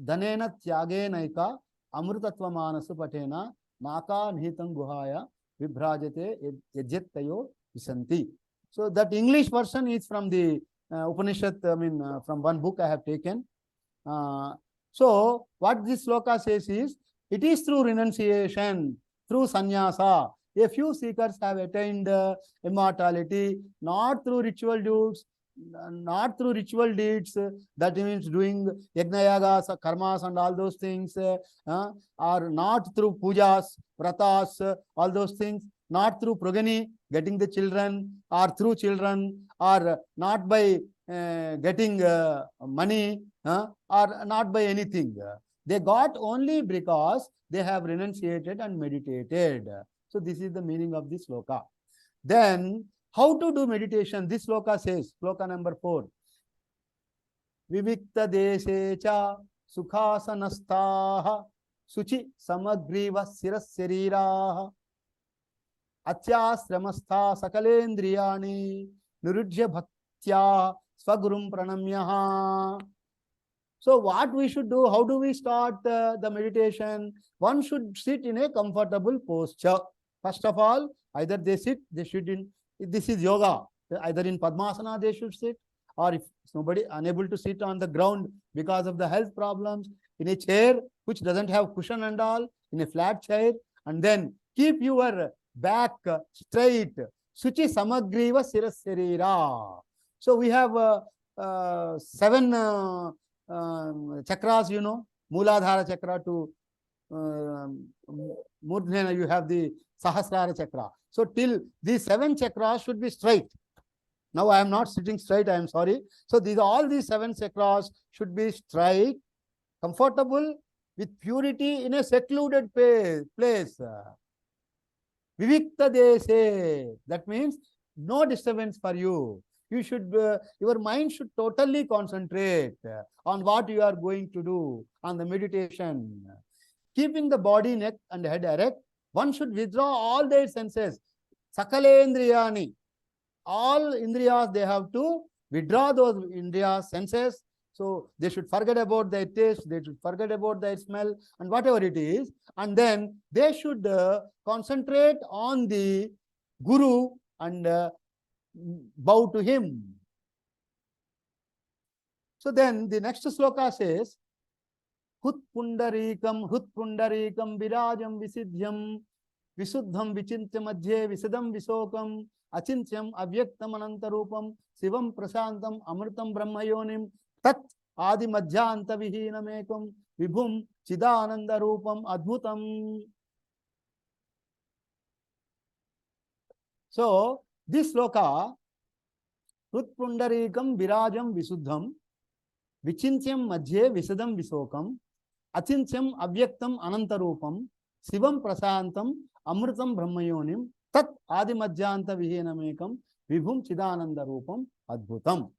dhanena tyage naika amrutatva manasu patena naka nihitam guhaya vibhrajate yajyatyo visanti. So that English version is from the Upanishad, from one book I have taken. So what this sloka says is, it is through renunciation, through sannyasa. A few seekers have attained immortality, not through ritual deeds, that means doing yajna yagas, karmas and all those things, or not through pujas, vratas, all those things, not through progeny, getting the children, or through children, or not by getting money, or not by anything. They got only because they have renunciated and meditated. So this is the meaning of this sloka. Then, how to do meditation? This sloka says, sloka number 4. Vivikta deshecha sukhasanastaha suchi samagriva sirasariraha atyasramastha sakalendriyani nirujya bhaktya swagurum pranamyaha. So what we should do, how do we start the meditation? One should sit in a comfortable posture. First of all, either they sit, they should if this is yoga, either in Padmasana they should sit, or if somebody unable to sit on the ground because of the health problems, in a chair which doesn't have cushion and all, in a flat chair, and then keep your back straight. Suchi samagriva sirasarira. So we have 7 chakras, you know, Mooladhara chakra to Murdhena, you have the Sahasrara chakra. So till these 7 chakras should be straight. Now I am not sitting straight, I am sorry. So all these 7 chakras should be straight, comfortable, with purity in a secluded place. Vivikta dese. That means no disturbance for you. You should, your mind should totally concentrate on what you are going to do, on the meditation. Keeping the body, neck and head erect, one should withdraw all their senses. Sakalendriyani. All indriyas, they have to withdraw those indriya senses. So they should forget about their taste, they should forget about their smell and whatever it is. And then they should concentrate on the Guru and bow to him. So then the next sloka says, Hut pundarikam virajam visidhyam visuddham vichintya madhye visadam visokam achintyam avyaktam anantarupam sivam prasantam amritam brahmayonim tat adi madhyanta vihinamekam vibhum chidananda rupam adbhutam. So this sloka, Hut pundarikam virajam visuddham vichintyam madhye visadam visokam achintyam avyaktam anantarupam sivam prasantam amritam brahmayonim tat adi madhyanta vihinamekam vibhum chidananda rupam adbhutam.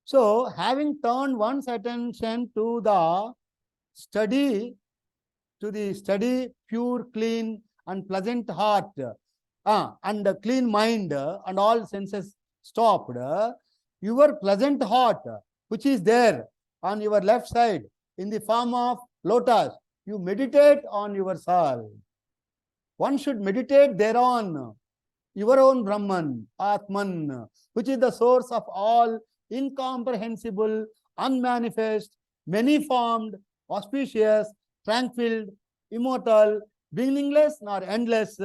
So having turned one's attention to the study, pure, clean and pleasant heart and a clean mind and all senses stopped, your pleasant heart which is there on your left side in the form of lotus, you meditate on yourself. One should meditate thereon, your own Brahman, Atman, which is the source of all incomprehensible, unmanifest, many-formed, auspicious, tranquil, immortal, beginningless nor endless,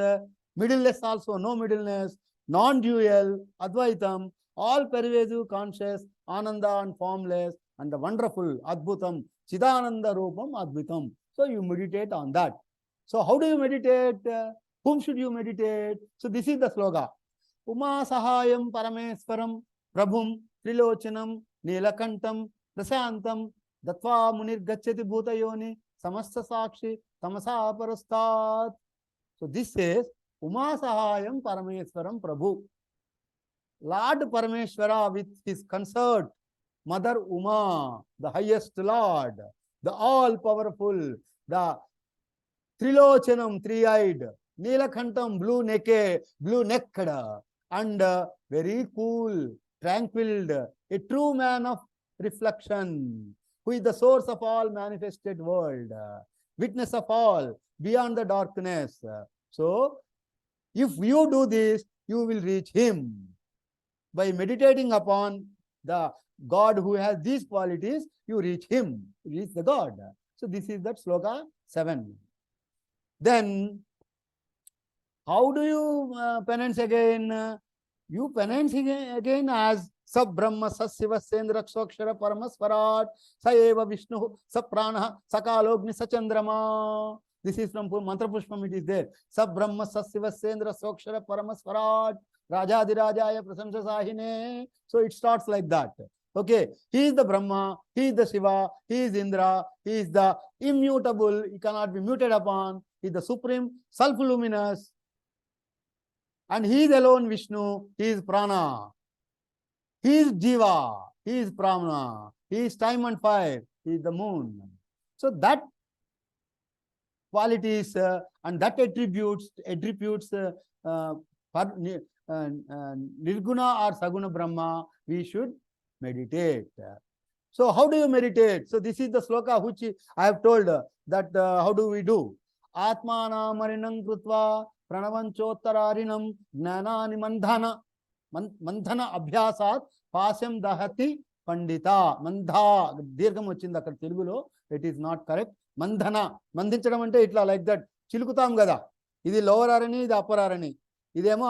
middleless also, no middleness, non-dual, Advaitam, all-pervasive, conscious, Ananda and formless, and the wonderful, Adbhutam, Chidananda Rupam, Adbhutam. So you meditate on that. So how do you meditate? Whom should you meditate? So this is the sloga. Uma sahayam parameswaram prabhum trilochanam nilakantam prasantam datva munir gacchati bhutayoni samasta sakshi tamasa parastat. So this says Uma sahayam parameswaram prabhu. Lord Parameshwara with his consort, Mother Uma, the highest Lord, the all-powerful, the Trilochanam, three-eyed, Nilakhantam, blue-necked, and very cool, tranquil, a true man of reflection, who is the source of all manifested world, witness of all, beyond the darkness. So, if you do this, you will reach him. By meditating upon the God who has these qualities, you reach him, you reach the God. So this is that sloka 7. Then, how do you penance again? You penance again as Sab Brahma, Sasiva, Sendra, Kshokshara, Paramaswarat, Saeva Vishnu, Saprana, Sakalogni, Sachandrama. This is from Mantra Pushpam, it is there. Sab Brahma, Sasiva, Sendra, Kshokshara, Paramaswarat, Rajadirajaya Prasamsa Sahine. So it starts like that. Okay, he is the Brahma, he is the Shiva, he is Indra, he is the immutable, he cannot be muted upon, he is the supreme, self-luminous, and he is alone Vishnu, he is Prana, he is Jiva, he is Pramana, he is time and fire, he is the moon. So that qualities and that attributes Nirguna or Saguna Brahma, we should meditate. So how do you meditate? So this is the sloka which I have told that how do we do? Atmana marinam krutva pranavanchottararinam gnanani mandhana abhyasat pasam dahati pandita. Mandha, dirgham vachinda akkada Telugulo, it is not correct. Mandhana, mandhinchadam ante itla like that. Chilukutam gada. Idi lower arani, idi upper arani. ఇదేమో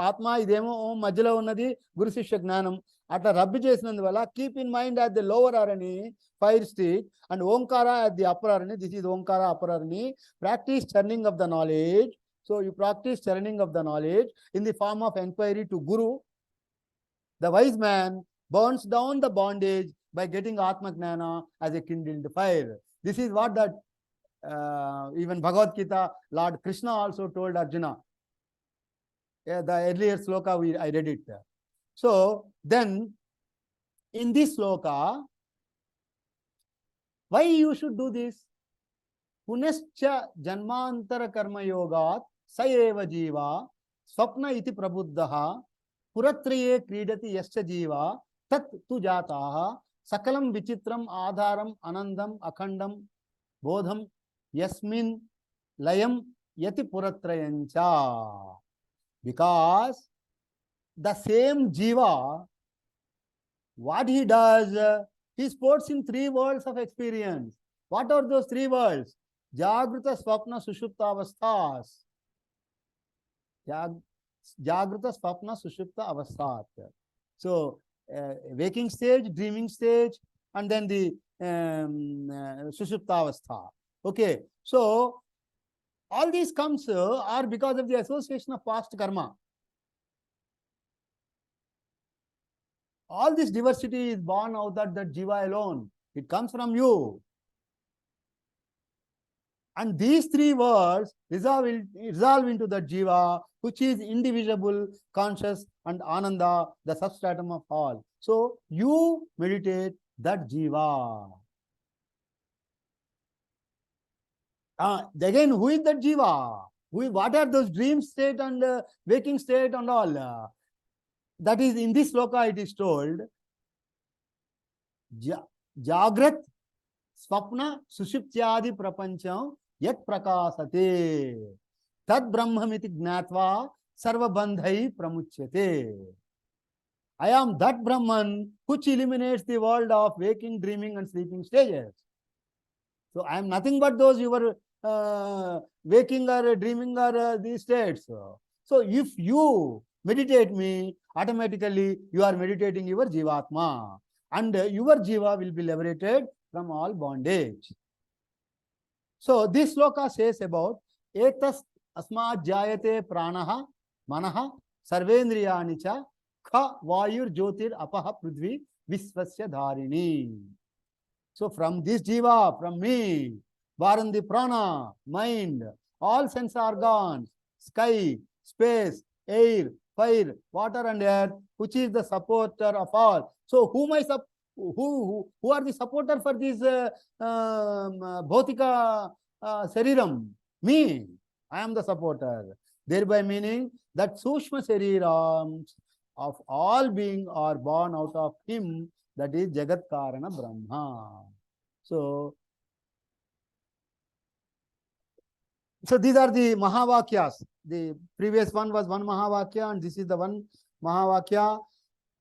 ఆత్మ ఇదేమో ఓం మధ్యలో ఉన్నది గురు శిష్య జ్ఞానం అట్లా రబ్బు చేసినందువల్ల keep in mind at the lower అరణి ఫైర్ స్టిక్ అండ్ ఓంకార అట్ ది అప్పర్ అరణి దిస్ ఈజ్ ఓంకార అప్పర్ అరణి practice turning of the knowledge So you practice churning of the knowledge in the form of inquiry to Guru. The wise man burns down the bondage by getting Atma Gnana as a kindled fire. This is what that even Bhagavad Gita, Lord Krishna also told Arjuna. The earlier sloka I read it. So then in this sloka, why you should do this? Punescha janmantara karma yogat sayeva jiva swapna iti prabuddhaha puratraye kridati yascha jiva tat tu jataha sakalam vichitram adharam anandam akhandam bodham yasmin layam yati puratrayancha. Because the same jiva, what he does, he sports in three worlds of experience. What are those three worlds? Jagrita, Swapna, Sushupta avasthas. Jagrita, Swapna, Sushupta avasthat. So, waking stage, dreaming stage, and then the Sushupta avastha. Okay, so all these comes are because of the association of past karma. All this diversity is born out of that jiva alone. It comes from you. And these three words resolve into that jiva, which is indivisible, conscious, and ananda, the substratum of all. So you meditate that jiva. Again, who is that jiva? What are those dream state and waking state and all? That is in this sloka it is told. Jagrat, Swapna, Sushuptyadi prapancham yat prakasate tad brahmamiti gnatva sarva bandhai pramuchyate. I am that Brahman which eliminates the world of waking, dreaming, and sleeping stages. So I am nothing but those your waking or dreaming or these states. So if you meditate me, automatically you are meditating your Jivatma, and your Jiva will be liberated from all bondage. So this sloka says about etas asmat jayate pranaha manaha sarvendriyani cha kha vayur jyotir apaha prithvi visvasya dharini. So from this jiva, from me, Varan the prana, mind, all sense organs, sky, space, air, fire, water and earth, which is the supporter of all. So who are the supporter for this bhautika sariram? Me. I am the supporter. Thereby meaning that Sushma Sarirams of all being are born out of him, that is Jagat Karana Brahma. So these are the Mahavakyas. The previous one was one Mahavakya, and this is the one Mahavakya.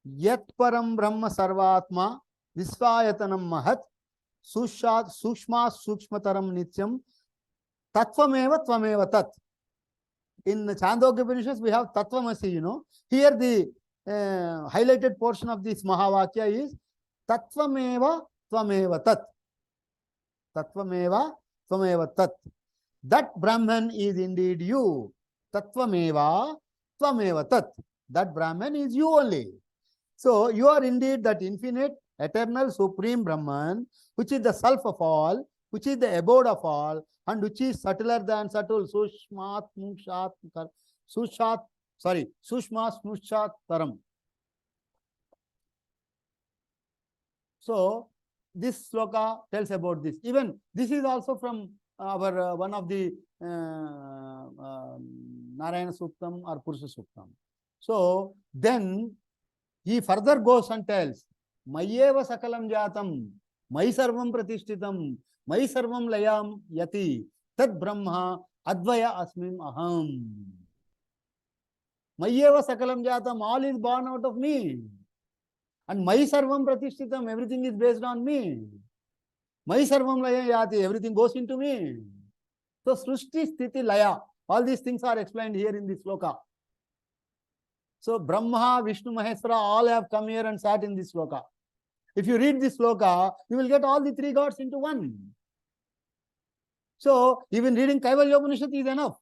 Yat param brahma sarvatma visvayatanam mahat sushma sukshmataram nityam tattvameva tvameva tat. In Chandogya Upanishad, we have Tattvamasi, you know. Here the highlighted portion of this Mahavakya is Tattvameva tvameva tat. Tattvameva tvameva tat. That Brahman is indeed you. Tattvameva tvameva tat. That Brahman is you only. So you are indeed that infinite, eternal, supreme Brahman, which is the self of all, which is the abode of all, and which is subtler than subtle. Sushma smushchat taram. So this sloka tells about this. Even this is also from our one of the Narayana Suktam or Purusha Suktam. So then he further goes and tells, Mayeva sakalam jatam, Mai sarvam pratishtitam, Mai sarvam layam yati, Tad Brahma advaya asmim aham. Mayeva sakalam jatam, all is born out of me. And Mai sarvam pratishtitam, everything is based on me. Mai sarvam laya yati, everything goes into me. So Srushti, Sthiti, Laya, all these things are explained here in this sloka. So Brahma, Vishnu, Maheshwara, all have come here and sat in this sloka. If you read this sloka, you will get all the three gods into one. So even reading Kaivalya Upanishad is enough.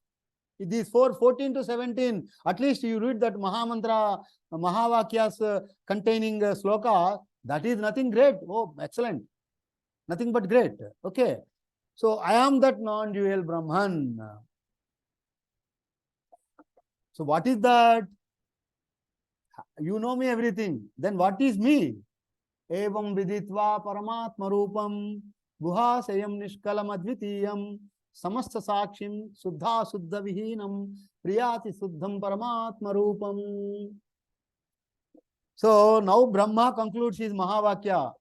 These 14 to 17, at least you read that Mahamantra, Mahavakyas containing sloka, that is nothing great. Oh, excellent. Nothing but great. Okay. So I am that non-dual Brahman. So what is that? You know me everything. Then what is me? Evam viditva paramatma rupam guhasayam nishkalam advitiyam samasta sakshim suddha suddha vihinam priyati suddham paramatma rupam. So now Brahma concludes his Mahavakya.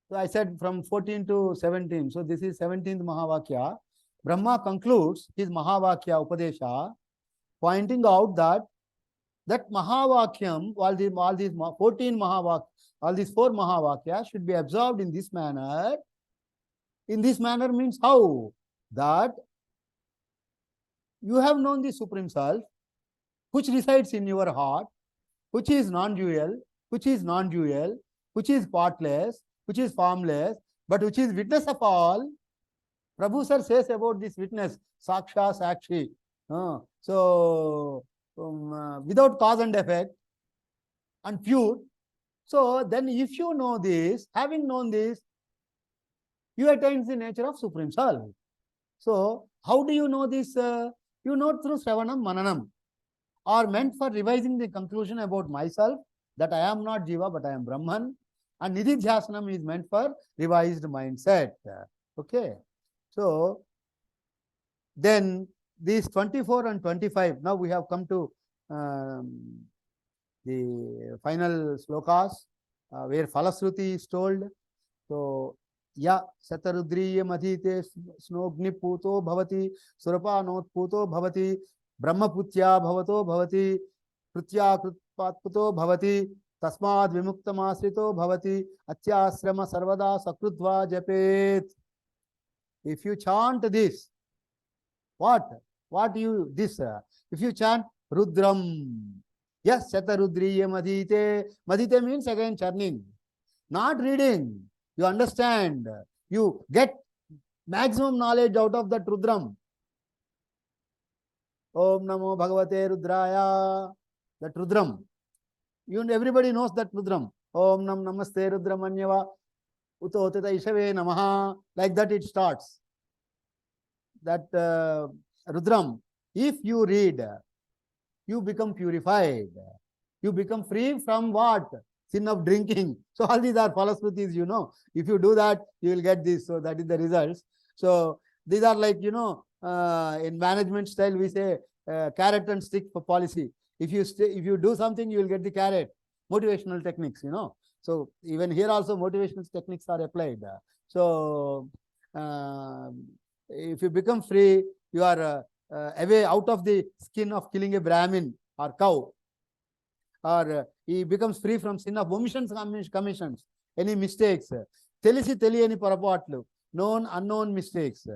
So I said from 14 to 17. So this is 17th Mahavakya. Brahma concludes his Mahavakya Upadesha, pointing out that Mahavakyam, all these 14 Mahavakya, all these 4 Mahavakyas should be absorbed in this manner. In this manner means how? That you have known the Supreme Self, which resides in your heart, which is non-dual, which is non-dual, which is partless, which is formless, but which is witness of all. Prabhu sir says about this witness, Saksha Sakshi. Without cause and effect and pure. So then if you know this, having known this, you attain the nature of Supreme Self. So how do you know this? You know through Shravanam, Mananam, are meant for revising the conclusion about myself, that I am not Jiva, but I am Brahman. And Nididhyasanam is meant for revised mindset. Okay. So then these 24 and 25, now we have come to the final slokas, where Falasruti is told. So, ya satarudriya madhite snogni puto bhavati surapa puto bhavati brahmaputya bhavato bhavati krutya krutpatputo bhavati tasmad vimuktamasrito bhavati atyasrama sarvada sakrutva japet. If you chant this, what you this? If you chant Rudram, yes, Satarudriya Madhite. Madhite means again churning, not reading. You understand. You get maximum knowledge out of that Rudram. Om Namo Bhagavate Rudraya. That Rudram. Everybody knows that Rudram. Om Nam Namaste Rudramanyava. Uto Teta Ishave Namaha. Like that it starts. That Rudram. If you read, you become purified. You become free from what? Sin of drinking. So all these are Falasrutis, you know. If you do that, you will get this. So that is the results. So these are like, in management style, we say carrot and stick for policy. If you do something, you will get the carrot. Motivational techniques, So even here also motivational techniques are applied. So if you become free, you are away out of the skin of killing a Brahmin or cow. Or he becomes free from sin of omissions, commissions, any mistakes. Telisi teliyani parapatlu, known, unknown mistakes.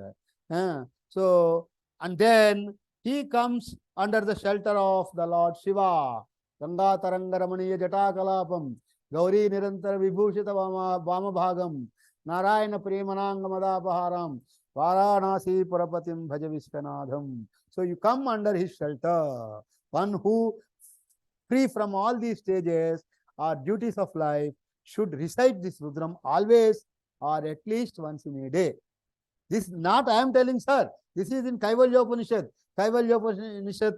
So, and then he comes under the shelter of the Lord Shiva. Ganga Tarangaramaniya Jatakalapam, Gauri Nirantara Vibhushita Vama Bhagam, Narayana Premanangamadapaharam, Varanasi Purapatim Bhaja Vishwanadham. So you come under his shelter. One who, free from all these stages or duties of life, should recite this Rudram always or at least once in a day. This not I am telling, sir. This is in Kaivalya Upanishad. Kaivalya Upanishad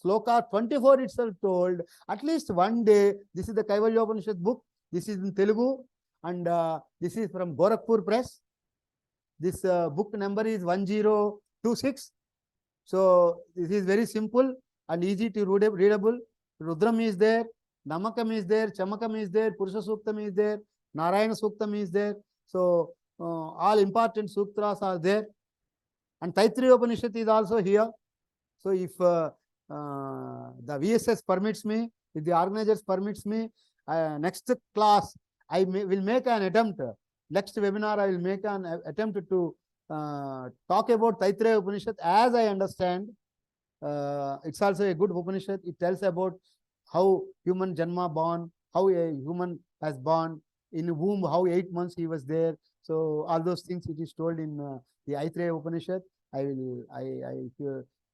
Sloka 24 itself told, at least one day. This is the Kaivalya Upanishad book. This is in Telugu and this is from Gorakhpur Press. This book number is 1026. So this is very simple and easy to readable. Rudram is there, Namakam is there, Chamakam is there, Purusha Suktam is there, Narayana Suktam is there. So all important sutras are there. And Taittiriya Upanishad is also here. So if the VSS permits me, if the organizers permits me, next class I will make an attempt. Next webinar I will make an attempt to talk about Taittiriya Upanishad as I understand. It's also a good Upanishad. It tells about how human Janma born, how a human has born, in womb, how 8 months he was there. So all those things it is told in the Aitreya Upanishad.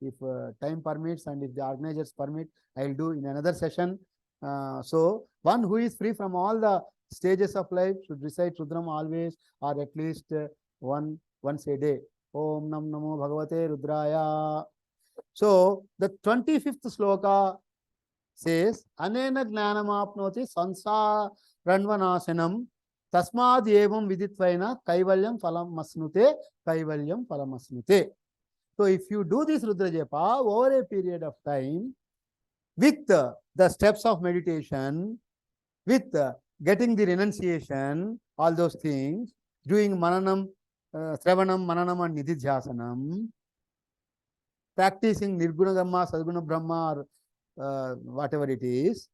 If time permits and if the organizers permit, I will do in another session. So one who is free from all the stages of life should recite Rudram always, or at least once a day. Om Nam Namo Bhagavate Rudraya. So the 25th sloka says, Anena Gnanamapnoti Sansaranvanasanam Tasmad Evam Viditvaina Kaivalyam Palamasnute Kaivalyam Palamasnute. So if you do this Rudra Japa over a period of time with the steps of meditation, with getting the renunciation, all those things, doing Mananam, Sravanam, Mananam and Nididhyasanam, practicing Nirguna Dhamma, Sadguna Brahma, or whatever it is,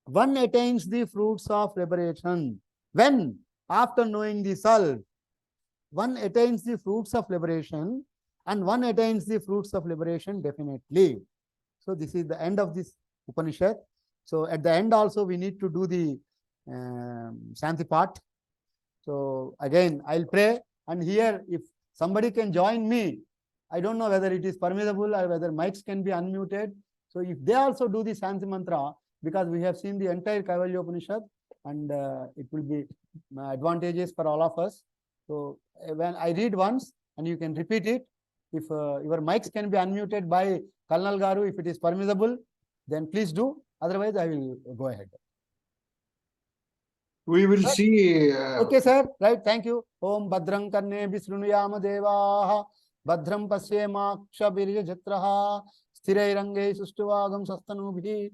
one attains the fruits of liberation. When, after knowing the self, one attains the fruits of liberation, and one attains the fruits of liberation definitely. So this is the end of this Upanishad. So at the end also we need to do the Shanti part. So again, I'll pray, and here if somebody can join me, I don't know whether it is permissible or whether mics can be unmuted. So if they also do the Shanti mantra, because we have seen the entire Kaivalya Upanishad, and it will be advantageous for all of us. So when I read once and you can repeat it, if your mics can be unmuted by Kalnal Garu, if it is permissible, then please do. Otherwise, I will go ahead. We will see. Okay, sir. Right. Thank you. Om Bhadram Karne Visrunuyama Devaha Bhadram Pasyema Birja Jatraha Sthirairange Sustuvagam Sastanubhi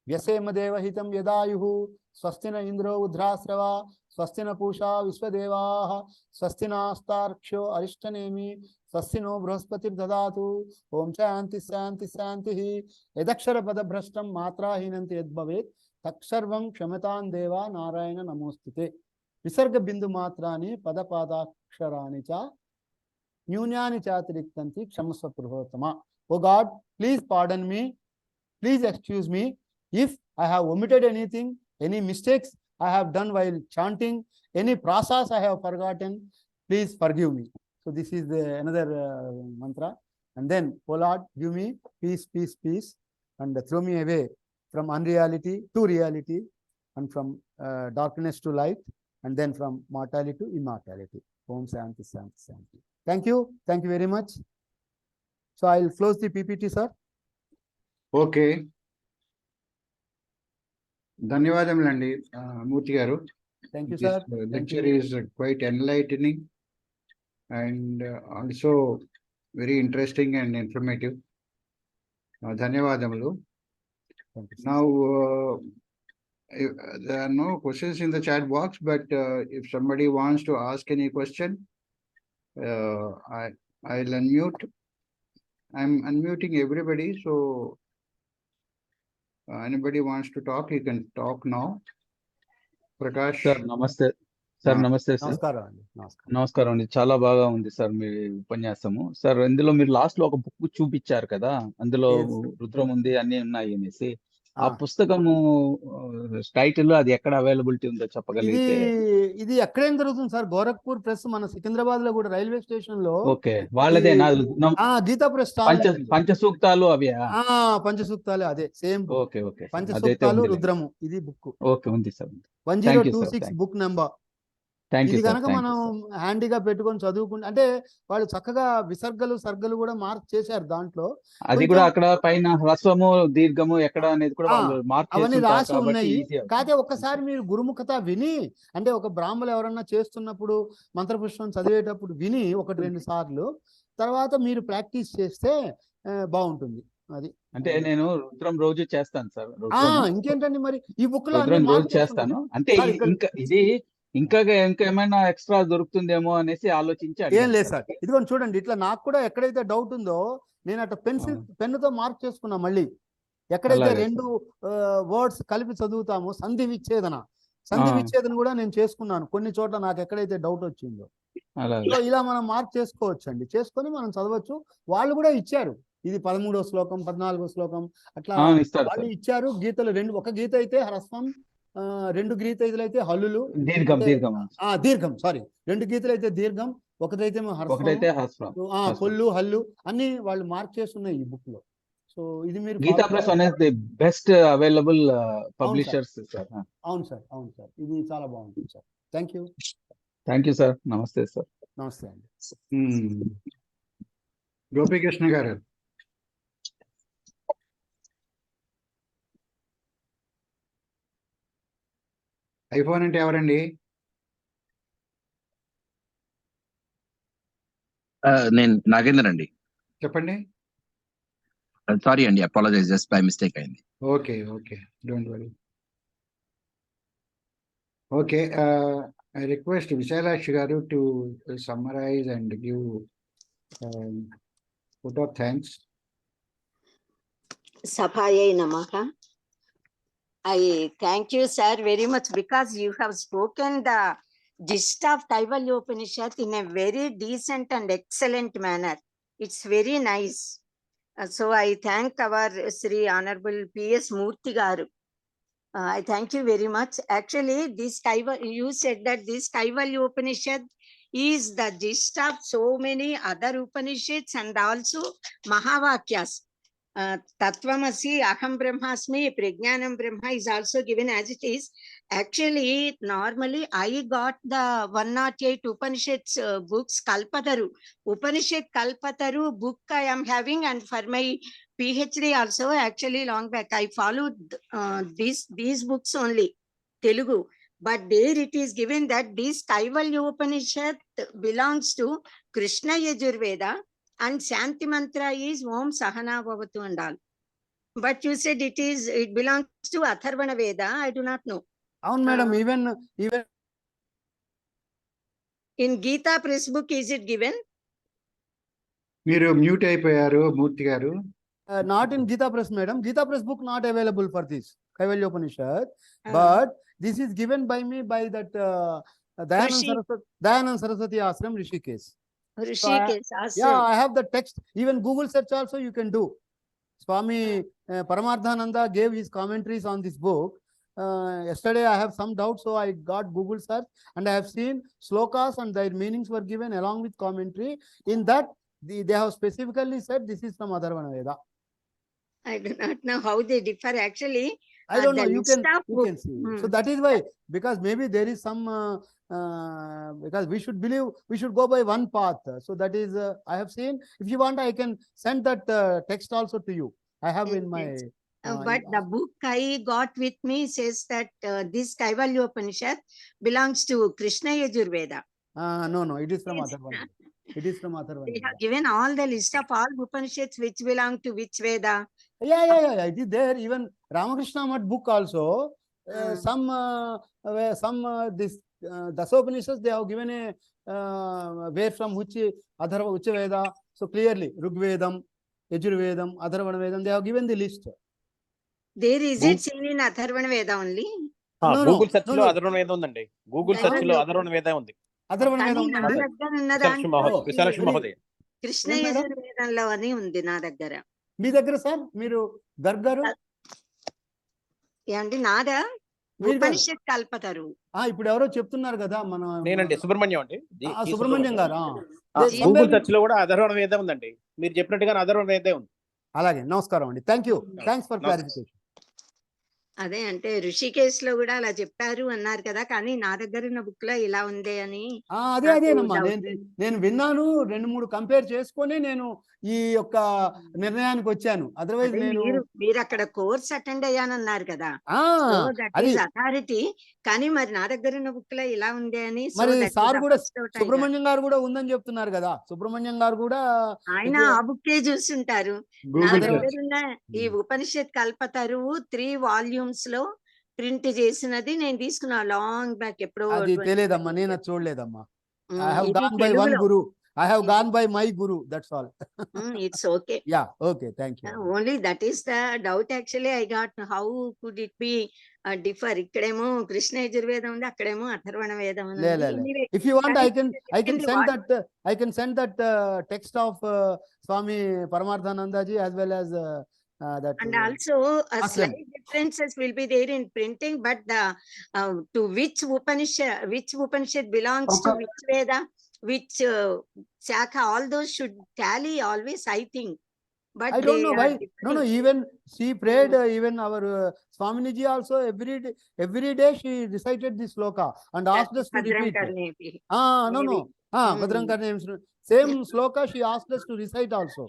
Vyasema Deva Hitam Yadayuhu Swastina Indro Udrasrava Swastina Pusha Visvadevaha Swastina Starksho Arishtanemi Swastino Brahspati Dadatu Om Shanti Shanti Shanti Edakshara Pada Brashtam Matra Hinanti Yadbhavet Taksharvam Kshamatan Deva Narayana Namostute Visarga Bindu Matrani Pada Padaksharani Cha Nyunyani Chatiriktanti Kshamasva Purvotama. Oh God, please pardon me, please excuse me if I have omitted anything, any mistakes I have done while chanting, any prasas I have forgotten, please forgive me. So this is another mantra. And then, oh Lord, give me peace, peace, peace, and throw me away from unreality to reality, and from darkness to light, and then from mortality to immortality. Om Shanti Shanti Shanti. Thank you. Thank you very much. So I'll close the PPT, sir. Okay. ధన్యవాదములండి మూర్తి గారు. Thank you, sir. Lecture is quite enlightening and also very interesting and informative. ధన్యవాదములు. Now there are no questions in the chat box, but if somebody wants to ask any question, I'll unmute. I'm unmuting everybody, so anybody wants to talk, he can talk now. Prakash. Sir నమస్తే sir. నమస్తే sir. నమస్కారం అండి. నమస్కారం అండి. చాలా బాగా ఉంది sir మీ ఉపన్యాసము. Sir ఇందులో మీరు లాస్ట్ లో ఒక బుక్ చూపించారు కదా, అందులో రుద్రం ఉంది అన్ని ఉన్నాయి అనేసి. ఆ పుస్తకము టైటిల్ అది ఎక్కడ అవైలబిలిటీ ఉందో చెప్పగలిగితే. ఇది ఎక్కడేం జరుగుతుంది సార్, గోరఖ్పూర్ ప్రెస్ మన సికింద్రాబాద్ లో కూడా రైల్వే స్టేషన్ లో. ఓకే, వాళ్ళదే గీతా ప్రెస్ పంచసూక్తాలు అవి. పంచసూక్తాలు అదే సేమ్. ఓకే ఓకే, పంచసూక్తాలు రుద్రము ఇది బుక్. ఓకే, ఉంది సార్. 1026 book number. ఇది కనుక మనం హ్యాండీగా పెట్టుకొని చదువుకుంటే, అంటే వాళ్ళు చక్కగా విసర్గలు సర్గలు కూడా మార్క్ చేశారు దాంట్లో. అది కూడా అక్కడ పైన హ్రస్వము దీర్ఘము ఎక్కడ అనేది కూడా అవన్నీ రాసి ఉన్నాయి. కాకపోతే ఒక్కసారి మీరు గురుముఖత విని, అంటే ఒక బ్రాహ్మలు ఎవరన్నా చేస్తున్నప్పుడు మంత్రపుష్పం చదివేటప్పుడు విని 1-2 సార్లు, తర్వాత మీరు ప్రాక్టీస్ చేస్తే బాగుంటుంది. అది అంటే నేను రుద్రం రోజు చేస్తాను సార్. ఇంకేంటండి మరి ఈ బుక్ లో రోజు చేస్తాను. అంటే ఇంకా ఇది ఇంకా ఏమైనా ఎక్స్ట్రా దొరుకుతుందేమో అనేసి ఆలోచించి. ఏం లేదు సార్, ఇదిగోండి చూడండి, ఇట్లా నాకు కూడా ఎక్కడైతే డౌట్ ఉందో నేను అట్లా పెన్నుతో మార్క్ చేసుకున్నా. మళ్ళీ ఎక్కడైతే 2 వర్డ్స్ కలిపి చదువుతామో సంధి విచ్ఛేదన కూడా నేను చేసుకున్నాను కొన్ని చోట్ల, నాకు ఎక్కడైతే డౌట్ వచ్చిందో. ఇలా మనం మార్క్ చేసుకోవచ్చు అండి, చేసుకొని మనం చదవచ్చు. వాళ్ళు కూడా ఇచ్చారు, ఇది 13వ శ్లోకం 14వ శ్లోకం అట్లా వాళ్ళు ఇచ్చారు. గీతలు 2, ఒక గీత అయితే హ్రస్వం, 2 గీతలు అయితే హల్లులు, దీర్ఘం సారీ 2 గీతలు అయితే దీర్ఘం, ఒకటైతే ఒకటైతే హ్రస్వం. పొల్లు హల్లు అన్ని వాళ్ళు మార్క్ చేస్తున్నాయి ఈ బుక్ లో. సో ఇది మీరు గీతా ప్రెస్ అనేది the best available publishers sir. అవును సార్, అవును సార్, ఇది చాలా బాగుంటుంది sir. Thank you. Thank you sir. నమస్తే సార్. నమస్తే అండి. గోపీకృష్ణ గారు. ఐఫోన్ అంటే ఎవరండి? నేను నాగేందర్ అండి. చెప్పండి. సారీ అండి, అపాలజైజ్, జస్ట్ బై మిస్టేక్ అయింది. Okay, okay, don't worry. Okay, I request Vishalakshi garu to summarize and give vote of thanks. Sabhayai Namaha. I thank you, sir, very much, because you have spoken the gist of Kaivalya Upanishad in a very decent and excellent manner. It's very nice. So I thank our Sri Honorable P.S. Murthy garu. I thank you very much. Actually, you said that this Kaivalya Upanishad is the gist of so many other Upanishads and also Mahavakyas. Tattvamasi, Aham Brahmasmi, Prajnanam Brahma is also given as it is. Actually, normally I got the 108 Upanishads books, Kalpataru. Upanishad Kalpataru book I am having, and for my PhD also, actually long back, I followed these books only, Telugu. But there it is given that this Kaivalya Upanishad belongs to Krishna Yajurveda, and Shanti Mantra is Om Sahana Bhavatu and all. But you said it belongs to Atharvana Veda. I do not know. అవును madam, even In Gita Press book, is it given? మీరు mute అయిపోయారు Murthy garu. Not in Gita Press madam. Gita Press book not available for this Kaivalya Upanishad, but this is given by me by that Dayanand Saraswati Ashram, Rishikesh. Rishikesh. Yeah, I have the text. Even Google search also you can do. Swami Paramarthananda gave his commentaries on this book. Yesterday I have some doubts, so I got Google search and I have seen slokas and their meanings were given along with commentary. In that they have specifically said this is from Atharvana Veda. I do not know how they differ actually. I don't know. You can see. So that is why, because maybe there is some because we should believe, we should go by one path. So that is I have seen. If you want, I can send that text also to you. I have in my. But the book I got with me says that this Kaivalya Upanishad belongs to Krishna Yajurveda. No, it is from Atharvana. It is from Atharvana. They have given all the list of all Upanishads which belong to which Veda. Yeah. It is there. Even Ramakrishna Math book also. Some this Dasopanishads they have given a where from which Veda. So clearly, Rigvedam, Yajurvedam, Atharvana Vedam, they have given the list. There is it seen in Atharvana Veda only? Google search lo Atharvana Veda undandi. Google search lo Atharvana Veda undi. Atharvana Veda Vishalakshi Mahoday. Krishna Yajurvedamlo ani undi na daggara. మీ దగ్గర sir మీరు గర్గ్ గారు ఏమండి? నాదా ఉపనిషత్ కల్పతరు. ఇప్పుడు ఎవరో చెప్తున్నారు కదా, మన నేనండి సుబ్రహ్మణ్యం అండి. సుబ్రహ్మణ్యం గారు. గూగుల్ సెర్చ్ లో కూడా అధర్వణ వేద ఉందండి. మీరు చెప్పినట్టుగా అధర్వణ వేదే ఉంది. అలాగే, నమస్కారం అండి. Thank you. Thanks for clarification. అదే అంటే ఋషికేశ్ లో కూడా అలా చెప్పారు అన్నారు కదా, కానీ నా దగ్గర ఉన్న బుక్ లో ఇలా ఉంది అని. అదేనమ్మా, నేను విన్నాను. 2-3 కంపేర్ చేసుకొని నేను ఈ యొక్క నిర్ణయానికి వచ్చాను. అదర్వైజ్ మీరు అక్కడ కోర్స్ అటెండ్ అయ్యానన్నారు కదా, అథారిటీ. కానీ మరి నా దగ్గర ఉన్న బుక్ లో ఇలా ఉంది అని. మరి సార్ కూడా సుబ్రహ్మణ్యం గారు కూడా ఉందని చెప్తున్నారు కదా. సుబ్రహ్మణ్యం గారు కూడా ఆయన ఆ బుక్కే చూస్తుంటారు. నా దగ్గర ఉన్న ఈ ఉపనిషత్ కల్పతరు 3 వాల్యూమ్స్ లో ప్రింట్ చేసినది నేను తీసుకున్నా లాంగ్ బ్యాక్. ఎప్పుడో అది తెలియదమ్మా, నేను అది చూడలేదమ్మా. I have gone by one guru. I have gone by my guru. That's all. It's okay. Yeah, okay. Thank you. Only that is the doubt actually I got. How could it be differ? Ikkademo Krishna Yajurveda undi, akkademo Atharvana Veda undi. If you want, I can send that text of Swami Paramarthananda ji as well as that. And also slight differences will be there in printing, but the to which Upanishad belongs to which Veda, which Shakha, all those should tally always, I think. But I don't know they are why. No, different. even she prayed, even our Swaminiji also every day she recited this sloka and asked us to Bhadram repeat. Karnepi. No, no. Maybe. Bhadram Karne. Same sloka she asked us to recite also.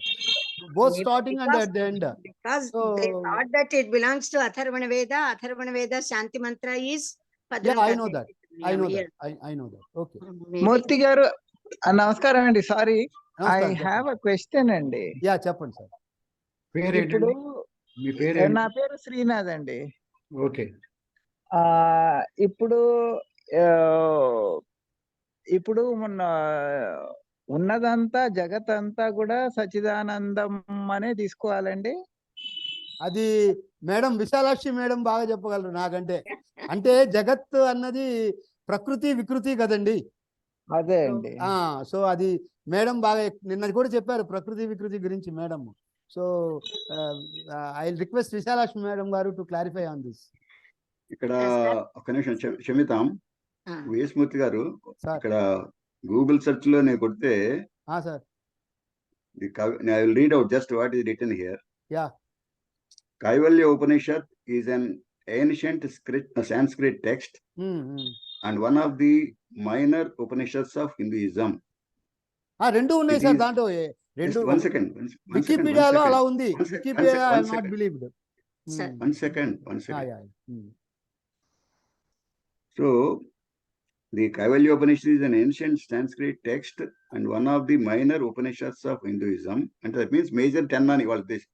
Both Maybe starting and because- at the end. Because they So, thought that it belongs to Atharvana Veda. Atharvana Veda Shanti Mantra is Bhadram yeah, I know that. Karnepi. I know Yeah. that. I know that. Okay. Maybe. మూర్తి గారు నమస్కారం అండి. Sorry, I నమస్కారం, have a question అండి. Yeah చెప్పండి sir. ఇప్పుడు మీ పేరు నా పేరు శ్రీనాథ్ అండి. ఓకే. ఇప్పుడు ఇప్పుడు మొన్న ఉన్నదంతా జగతంతా కూడా సచిదానందం అనే తీసుకోవాలండి. అది మేడం విశాలాక్షి మేడం బాగా చెప్పగలరు నాకంటే. అంటే జగత్ అన్నది ప్రకృతి వికృతి కదండి. అదే అండి. సో అది మేడం బాగా నిన్న కూడా చెప్పారు ప్రకృతి వికృతి గురించి madam. So I request Vishalakshi madam garu to clarify on this. ఇక్కడ ఒక నిమిషం క్షమితాం. విఎస్ మూర్తి గారు, ఇక్కడ గూగుల్ సెర్చ్ లో నేను కొడితే sir I will read out just what is written here. Yeah. Kaivalya Upanishad is an ancient Sanskrit text and one of the minor Upanishads of Hinduism. రెండు ఉన్నాయి సార్ దాంట్లో. One second. వికీపీడియాలో అలా ఉంది. Wikipedia I not believed. One second. So the Kaivalya Upanishad is an ancient Sanskrit text and one of the minor Upanishads of Hinduism, and that means major 10 mani was this.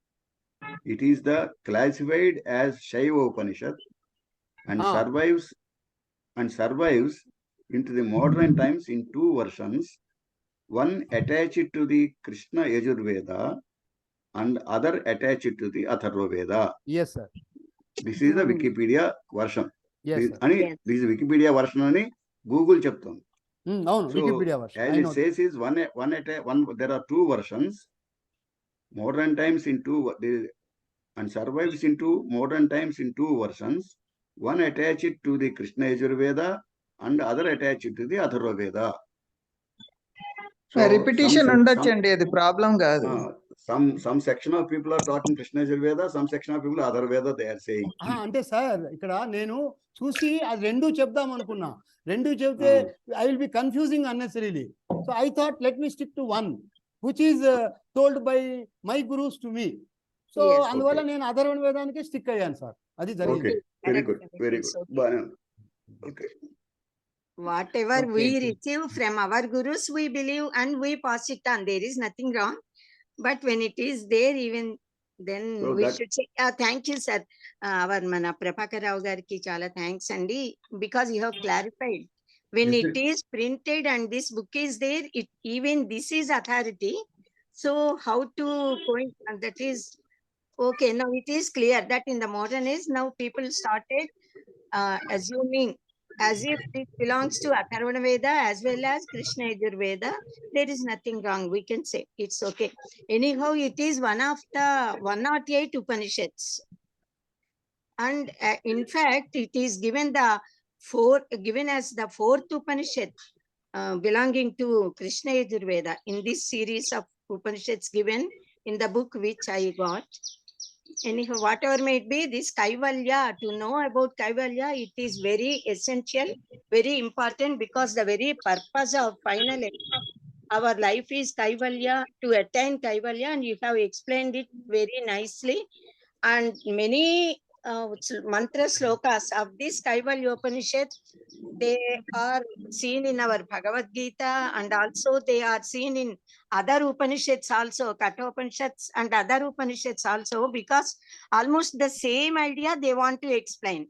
It is the classified as Shaiva Upanishad and survives into the modern times in two versions, one attached to the Krishna Yajurveda and other attached to the Atharva Veda. Yes sir. This is the Wikipedia version. Yes sir. This is Wikipedia version ani Google చెప్తాం. అవును, Wikipedia version. As it says is one there are two versions, modern times in two, and survives into modern times in two versions, one attached to the Krishna Yajurveda and other attached to the Atharva Veda. Repetition ఉండొచ్చండి, అది problem కాదు. Some section of people are talking Krishna Yajurveda, some section of people Atharva Veda they are saying. అంటే sir ఇక్కడ నేను చూసి అది రెండు చెప్దాం అనుకున్నా. రెండు చెప్తే I will be confusing unnecessarily. So I thought let me stick to one which is told by my gurus to me. So అందువల్ల నేను అధర్వణ వేదానికి స్టిక్ అయ్యాను సార్. అది జరిగింది. Very good. Okay. Whatever we receive from our gurus, we believe and we pass it on. There is nothing wrong. But when it is there, even then we should say, thank you, sir. Our Mana Prabhakar Rao gariki chala thanks, Andi, because you have clarified. When it is printed and this book is there, even this is authority. So how to point, that is okay. Now it is clear that in the modern age, now people started assuming as if it belongs to Atharvana Veda as well as Krishna Yajurveda. There is nothing wrong. We can say it's okay. Anyhow, it is one of the 108 Upanishads. And in fact, it is given as the fourth Upanishad belonging to Krishna Yajurveda in this series of Upanishads given in the book which I got. Anyhow, whatever may it be, this Kaivalya, to know about Kaivalya, it is very essential, very important, because the very purpose of final end of our life is Kaivalya, to attain Kaivalya, and you have explained it very nicely. And many mantra slokas of this Kaivalya Upanishad, they are seen in our Bhagavad Gita, and also they are seen in other Upanishads also, Katha Upanishads and other Upanishads also, because almost the same idea they want to explain.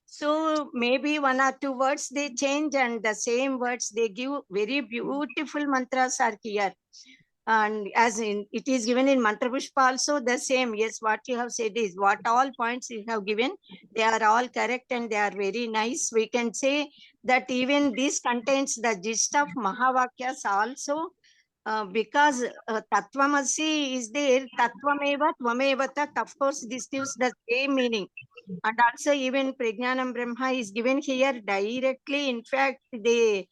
So maybe one or two words they change and the same words they give. Very beautiful mantras are here. And as in it is given in Mantra Pushpa also the same. Yes, what you have said is what all points you have given, they are all correct and they are very nice. We can say that even this contains the gist of Mahavakyas also, because Tattvamasi is there, Tattvameva Tvameva Tat, of course this gives the same meaning. And also even Prajnanam Brahma is given here directly. In fact, they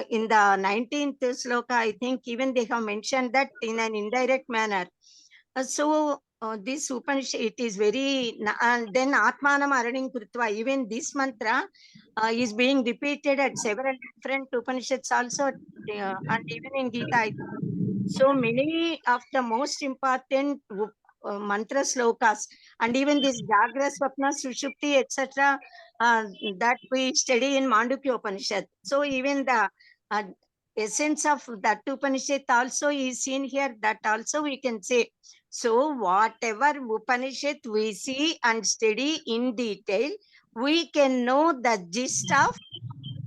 in the 19th sloka, I think even they have mentioned that in an indirect manner. So this Upanishad, it is very, and then Atmanam Araning Krutva, even this mantra is being repeated at several different Upanishads also, and even in Gita. So many of the most important mantra slokas, and even this Jagra, Swapna, Sushupti, etc., that we study in Mandukya Upanishad. So even the essence of that Upanishad also is seen here, that also we can say. So whatever Upanishad we see and study in detail, we can know the gist of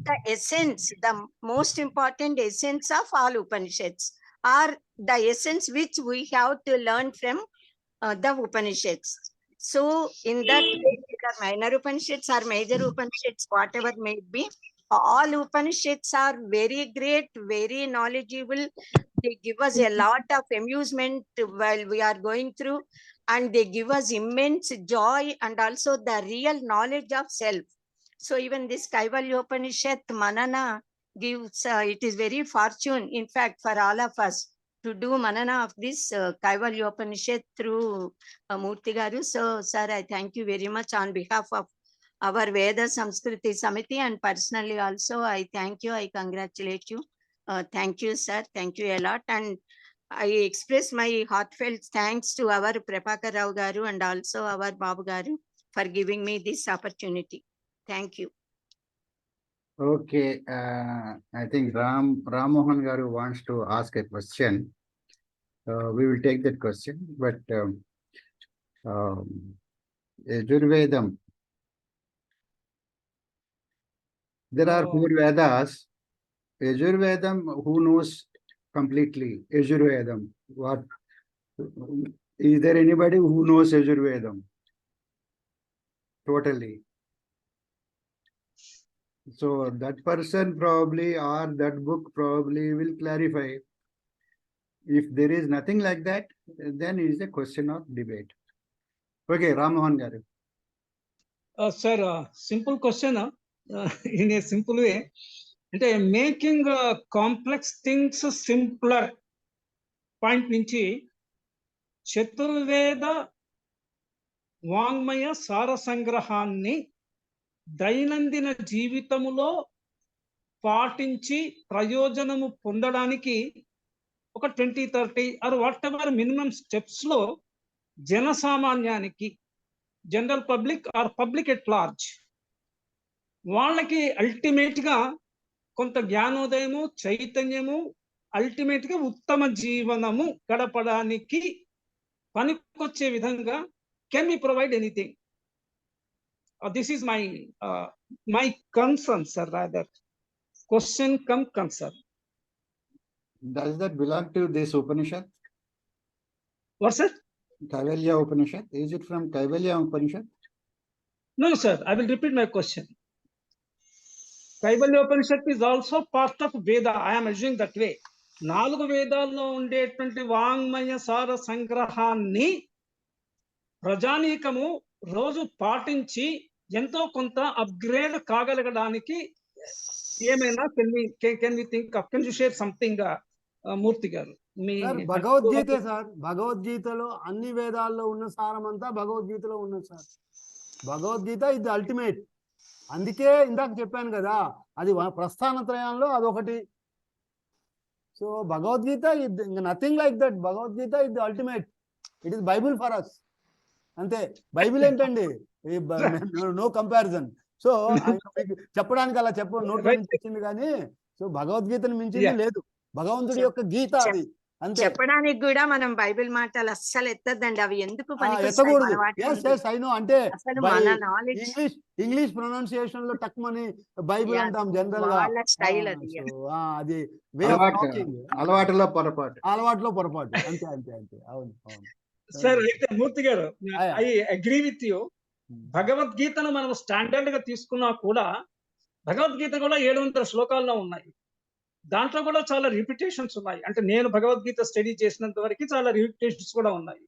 the essence, the most important essence of all Upanishads, or the essence which we have to learn from the Upanishads. So in that way, whether minor Upanishads or major Upanishads, whatever may be, all Upanishads are very great, very knowledgeable. They give us a lot of amusement while we are going through, and they give us immense joy and also the real knowledge of self. So even this Kaivalya Upanishad Manana gives, it is very fortune, in fact, for all of us to do Manana of this Kaivalya Upanishad through Murthy Garu. So, sir, I thank you very much on behalf of our Veda Samskruti Samiti, and personally also, I thank you, I congratulate you. Thank you, sir. Thank you a lot. And I express my heartfelt thanks to our Prabhakar Rao Garu and also our Babu Garu for giving me this opportunity. Thank you. Okay, I think Ram Mohan Garu wants to ask a question. We will take that question, but Yajurvedam. There are 4 Vedas. Yajurvedam, who knows completely Yajurvedam? What is there anybody who knows Yajurvedam totally? So that person probably, or that book probably will clarify. If there is nothing like that, then it is a question of debate. Okay, Ram Mohan Garu. Sir, simple question in a simple way. అంటే making complex things simpler point నుంచి చతుర్వేద వాంగ్మయ సార సంగ్రహాన్ని దైనందిన జీవితములో పాటించి ప్రయోజనము పొందడానికి ఒక 20-30 or whatever minimum steps లో జనసామాన్యానికి, general public or public at large, వాళ్ళకి అల్టిమేట్ గా కొంత జ్ఞానోదయము, చైతన్యము, అల్టిమేట్ గా ఉత్తమ జీవనము గడపడానికి పనికొచ్చే విధంగా can we provide anything? This is my concern, sir, rather question come concern. Does that belong to this Upanishad? What, sir? Kaivalya Upanishad? Is it from Kaivalya Upanishad? No, sir, I will repeat my question. Kaivalya Upanishad is also part of Veda. I am assuming that way. 4 వేదాల్లో ఉండేటువంటి వాంగ్మయ సార సంగ్రహాన్ని ప్రజానీకము రోజు పాటించి ఎంతో కొంత upgrade కాగలగడానికి ఏమైనా can we think of, can you share something Murthy garu? మీ భగవద్గీత సార్, భగవద్గీతలో అన్ని వేదాల్లో ఉన్న సారం అంతా భగవద్గీతలో ఉన్నది సార్. భగవద్గీత ఇది అల్టిమేట్. అందుకే ఇందాక చెప్పాను కదా, అది ప్రస్థానత్రయంలో అదొకటి. So Bhagavad Gita nothing like that. Bhagavad Gita ఇది ultimate. It is Bible for us. అంతే. బైబిల్ ఏంటండి, నో కంపారిజన్. సో చెప్పడానికి అలా నోట్లో నుంచి వచ్చింది కానీ, సో భగవద్గీతను మించింది లేదు. భగవంతుడి యొక్క గీత అది. అంతే. చెప్పడానికి కూడా మనం బైబిల్ మాటలు అస్సలు ఎత్తద్దండి, అవి ఎందుకు ఎత్తకూడదు. అంటే ఇంగ్లీష్ ప్రొనౌన్సియేషన్ లో టక్మని బైబిల్ అంటాం జనరల్ గా. అది అలవాటులో పొరపాటు. అంతే అంతే అంతే. అవును అవును సార్. అయితే మూర్తి గారు, ఐ అగ్రీ విత్ యూ. భగవద్గీతను మనం స్టాండర్డ్ గా తీసుకున్నా కూడా, భగవద్గీత కూడా 700 శ్లోకాల్లో ఉన్నాయి. దాంట్లో కూడా చాలా రిపిటేషన్స్ ఉన్నాయి. అంటే నేను భగవద్గీత స్టడీ చేసినంత వరకు చాలా రిపిటేషన్స్ కూడా ఉన్నాయి.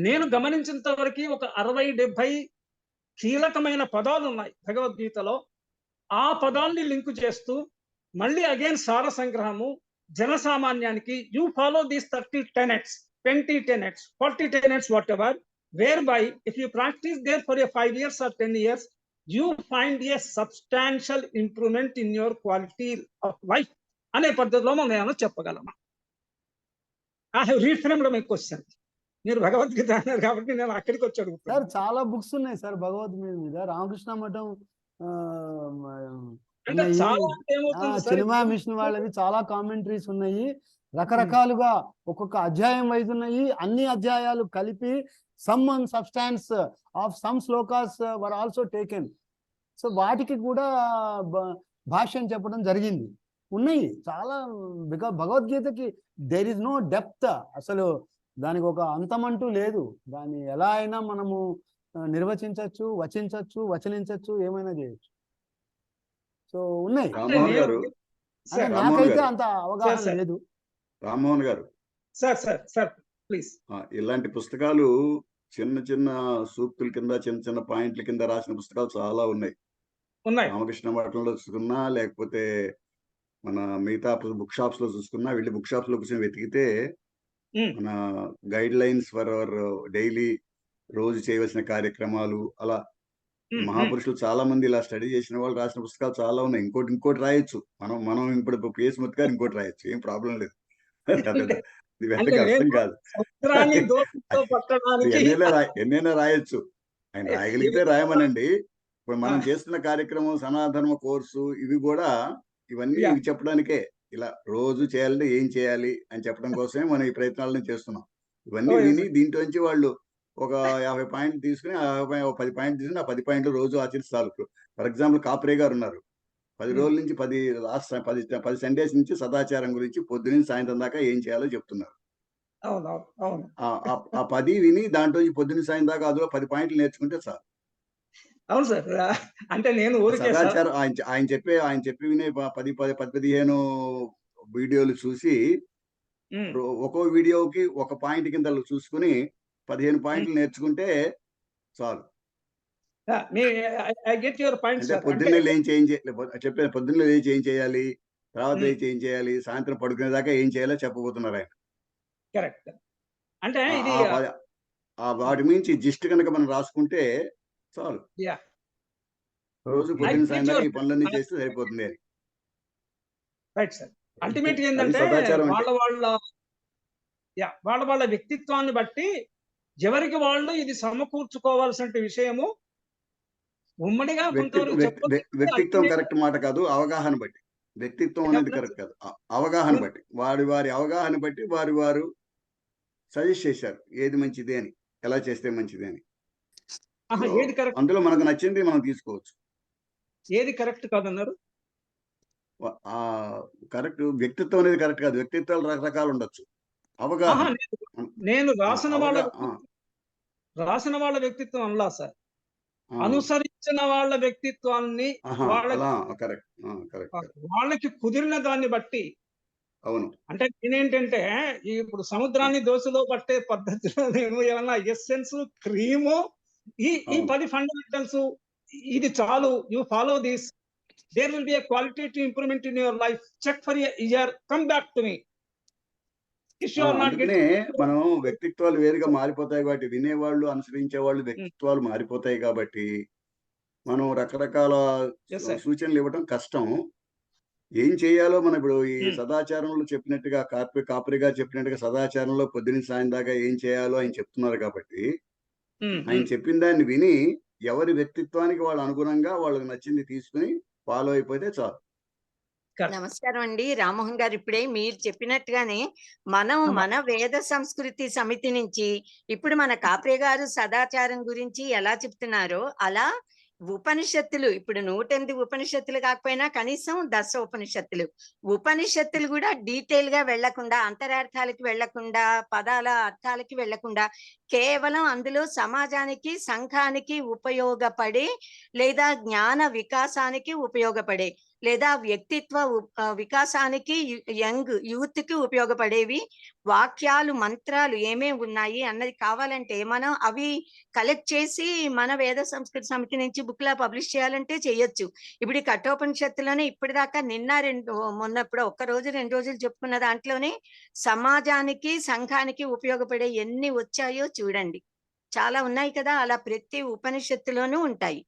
నేను గమనించినంత వరకు ఒక 60-70 కీలకమైన పదాలు ఉన్నాయి భగవద్గీతలో. ఆ పదాన్ని లింక్ చేస్తూ మళ్ళీ అగైన్ సార సంగ్రహము జనసామాన్యానికి you follow these 30 tenets, 20 tenets, 40 tenets, whatever, whereby if you practice there for a 5 years or 10 years, you find a substantial improvement in your quality of life అనే పద్ధతిలో మనం ఏమైనా చెప్పగలమా? I have reframed my question. మీరు భగవద్గీత అన్నారు కాబట్టి నేను అక్కడికి వచ్చి సార్ అడుగుతాను. చాలా బుక్స్ ఉన్నాయి సార్ భగవద్గీత మీద. రామకృష్ణ మఠం అంటే ఉన్నాయి, చాలా అంటే ఏమవుతుంది సార్, సినిమా మిషన్ వాళ్ళవి చాలా కామెంటరీస్ ఉన్నాయి, రకరకాలుగా ఒక్కొక్క అధ్యాయం వైజ్ ఉన్నాయి. అన్ని అధ్యాయాలు కలిపి sum and substance of some shlokas were also taken. So వాటికి కూడా భాష్యం చెప్పడం జరిగింది. ఉన్నాయి చాలా. బికాజ్ భగవద్గీతకి దేర్ ఇస్ నో డెప్త్. అసలు దానికి ఒక అంతమంటూ లేదు. దాన్ని ఎలా అయినా మనము నిర్వచించవచ్చు, వచనించవచ్చు, ఏమైనా చేయొచ్చు. సో ఉన్నాయి. రామ్మోహన్ గారు, అంటే రామ్మోహన్ నాకైతే గారు, అంత అవగాహన లేదు. రామ్మోహన్ గారు, సార్ ప్లీజ్. ఇలాంటి పుస్తకాలు చిన్న చిన్న సూక్తుల కింద, చిన్న చిన్న పాయింట్ల కింద రాసిన పుస్తకాలు చాలా ఉన్నాయి. రామకృష్ణ మఠంలో చూసుకున్నా, లేకపోతే మన మిగతా బుక్ షాప్స్ లో చూసుకున్నా, వెళ్ళి బుక్ షాప్స్ లో కూర్చొని వెతికితే మన guide lines for hour daily, రోజు చేయవలసిన కార్యక్రమాలు, అలా మహాపురుషులు చాలా మంది ఇలా స్టడీ చేసిన వాళ్ళు రాసిన పుస్తకాలు చాలా ఉన్నాయి. ఇంకోటి రాయొచ్చు. మనం ఇప్పుడు పిఎస్ మూర్తి గారు ఇంకోటి రాయొచ్చు, ఏం ప్రాబ్లం లేదు. ఇది పెద్ద కష్టం కాదు. ఎన్నైనా రాయొచ్చు. ఆయన రాయగలిగితే రాయమనండి. ఇప్పుడు మనం చేస్తున్న కార్యక్రమం సనాతన కోర్సు, ఇవి కూడా ఇవన్నీ చెప్పడానికే. ఇలా రోజు చేయాలంటే ఏం చేయాలి అని చెప్పడం కోసమే మనం ఈ ప్రయత్నాలను చేస్తున్నాం. ఇవన్నీ విని దీంట్లోంచి వాళ్ళు ఒక 50 పాయింట్లు తీసుకుని, 10 పాయింట్లు తీసుకుని, ఆ 10 పాయింట్లు రోజు ఆచరిస్తారు. ఫర్ ఎగ్జాంపుల్ కాప్రే గారు ఉన్నారు. 10 రోజుల నుంచి 10 సండేస్ నుంచి సదాచారం గురించి పొద్దున సాయంత్రం దాకా ఏం చేయాలో చెప్తున్నారు. ఆ 10 విని దాంట్లో పొద్దున్న సాయంత్రం దాకా అందులో 10 పాయింట్లు నేర్చుకుంటే చాలు. అవును సార్. అంటే నేను సదాచారం ఆయన చెప్పి వినే 10-15 వీడియోలు చూసి, ఒక్కో వీడియోకి ఒక పాయింట్ కింద చూసుకుని 15 పాయింట్లు నేర్చుకుంటే చాలు. పొద్దున్నే లేచి చెప్పాను, పొద్దున్నే లేచి ఏం చేయాలి, తర్వాత లేచి ఏం చేయాలి, సాయంత్రం పడుకునే దాకా ఏం చేయాలో చెప్పబోతున్నారు ఆయన. కరెక్ట్. అంటే వాటి మించి జిస్ట్ కనుక మనం రాసుకుంటే చాలు. రోజు పొద్దున్న సాయంత్రం ఈ పనులన్నీ చేస్తే సరిపోతుంది అని. Right sir. అల్టిమేట్ ఏంటంటే వాళ్ళ వ్యక్తిత్వాన్ని బట్టి ఎవరికి వాళ్ళు ఇది సమకూర్చుకోవాల్సిన విషయము ఉమ్మడిగా వ్యక్తిత్వం కరెక్ట్ మాట కాదు, అవగాహన బట్టి. వ్యక్తిత్వం అనేది కరెక్ట్ కాదు, అవగాహన బట్టి. వారి అవగాహన బట్టి వారు సజెస్ట్ చేశారు ఏది మంచిది అని, ఎలా చేస్తే మంచిది అని. అందులో మనకు నచ్చింది మనం తీసుకోవచ్చు. ఏది కరెక్ట్ కాదన్నారు? కరెక్ట్ వ్యక్తిత్వం అనేది కరెక్ట్ కాదు. వ్యక్తిత్వాలు రకరకాలు ఉండొచ్చు. అవగాహన. నేను రాసిన వాళ్ళ వ్యక్తిత్వం అనలా సార్, అనుసరించిన వాళ్ళ వ్యక్తిత్వాన్ని వాళ్ళకి కుదిరిన దాన్ని బట్టి. అవును. అంటే నేనేంటంటే ఇప్పుడు సముద్రాన్ని దోశలో పట్టే పద్ధతిలో నేను ఏమన్నా ఎస్సెన్స్, క్రీము, ఈ 10 ఫండమెంటల్స్ ఇది చాలు, you follow this, there will be a qualitative improvement in your life, check for a year, come back to me. అందుకనే మనం వ్యక్తిత్వాలు వేరుగా మారిపోతాయి కాబట్టి, వినేవాళ్ళు, అనుసరించే వాళ్ళు వ్యక్తిత్వాలు మారిపోతాయి కాబట్టి మనం రకరకాల సూచనలు ఇవ్వడం కష్టం. ఏం చేయాలో మనం ఇప్పుడు ఈ సదాచారంలో చెప్పినట్టుగా, కాపరి గారు చెప్పినట్టుగా సదాచారంలో పొద్దున్న సాయం దాకా ఏం చేయాలో ఆయన చెప్తున్నారు కాబట్టి, ఆయన చెప్పిన దాన్ని విని ఎవరి వ్యక్తిత్వానికి వాళ్ళు అనుగుణంగా వాళ్ళకి నచ్చింది తీసుకుని ఫాలో అయిపోతే చాలు. నమస్కారం అండి రామ్మోహన్ గారు. ఇప్పుడే మీరు చెప్పినట్టుగానే మన వేద సంస్కృతి సమితి నుంచి ఇప్పుడు మన కాప్రే గారు సదాచారం గురించి ఎలా చెప్తున్నారో, అలా ఉపనిషత్తులు ఇప్పుడు 108 ఉపనిషత్తులు కాకపోయినా కనీసం 10 ఉపనిషత్తులు కూడా డీటెయిల్ గా వెళ్లకుండా, అంతరార్థాలకి వెళ్లకుండా, పదాల అర్థాలకి వెళ్లకుండా కేవలం అందులో సమాజానికి సంఘానికి ఉపయోగపడే లేదా జ్ఞాన వికాసానికి ఉపయోగపడే లేదా వ్యక్తిత్వ వికాసానికి యూత్ కి ఉపయోగపడేవి వాక్యాలు మంత్రాలు ఏమేమి ఉన్నాయి అన్నది కావాలంటే మనం అవి కలెక్ట్ చేసి మన వేద సంస్కృతి సమితి నుంచి బుక్ లా పబ్లిష్ చేయాలంటే చేయొచ్చు. ఇప్పుడు ఈ కఠోపనిషత్తులోనే ఇప్పటిదాకా మొన్నప్పుడు 1 రోజు 2 రోజులు చెప్పుకున్న దాంట్లోనే సమాజానికి సంఘానికి ఉపయోగపడే ఎన్ని వచ్చాయో చూడండి. చాలా ఉన్నాయి కదా, అలా ప్రతి ఉపనిషత్తులోనూ ఉంటాయి.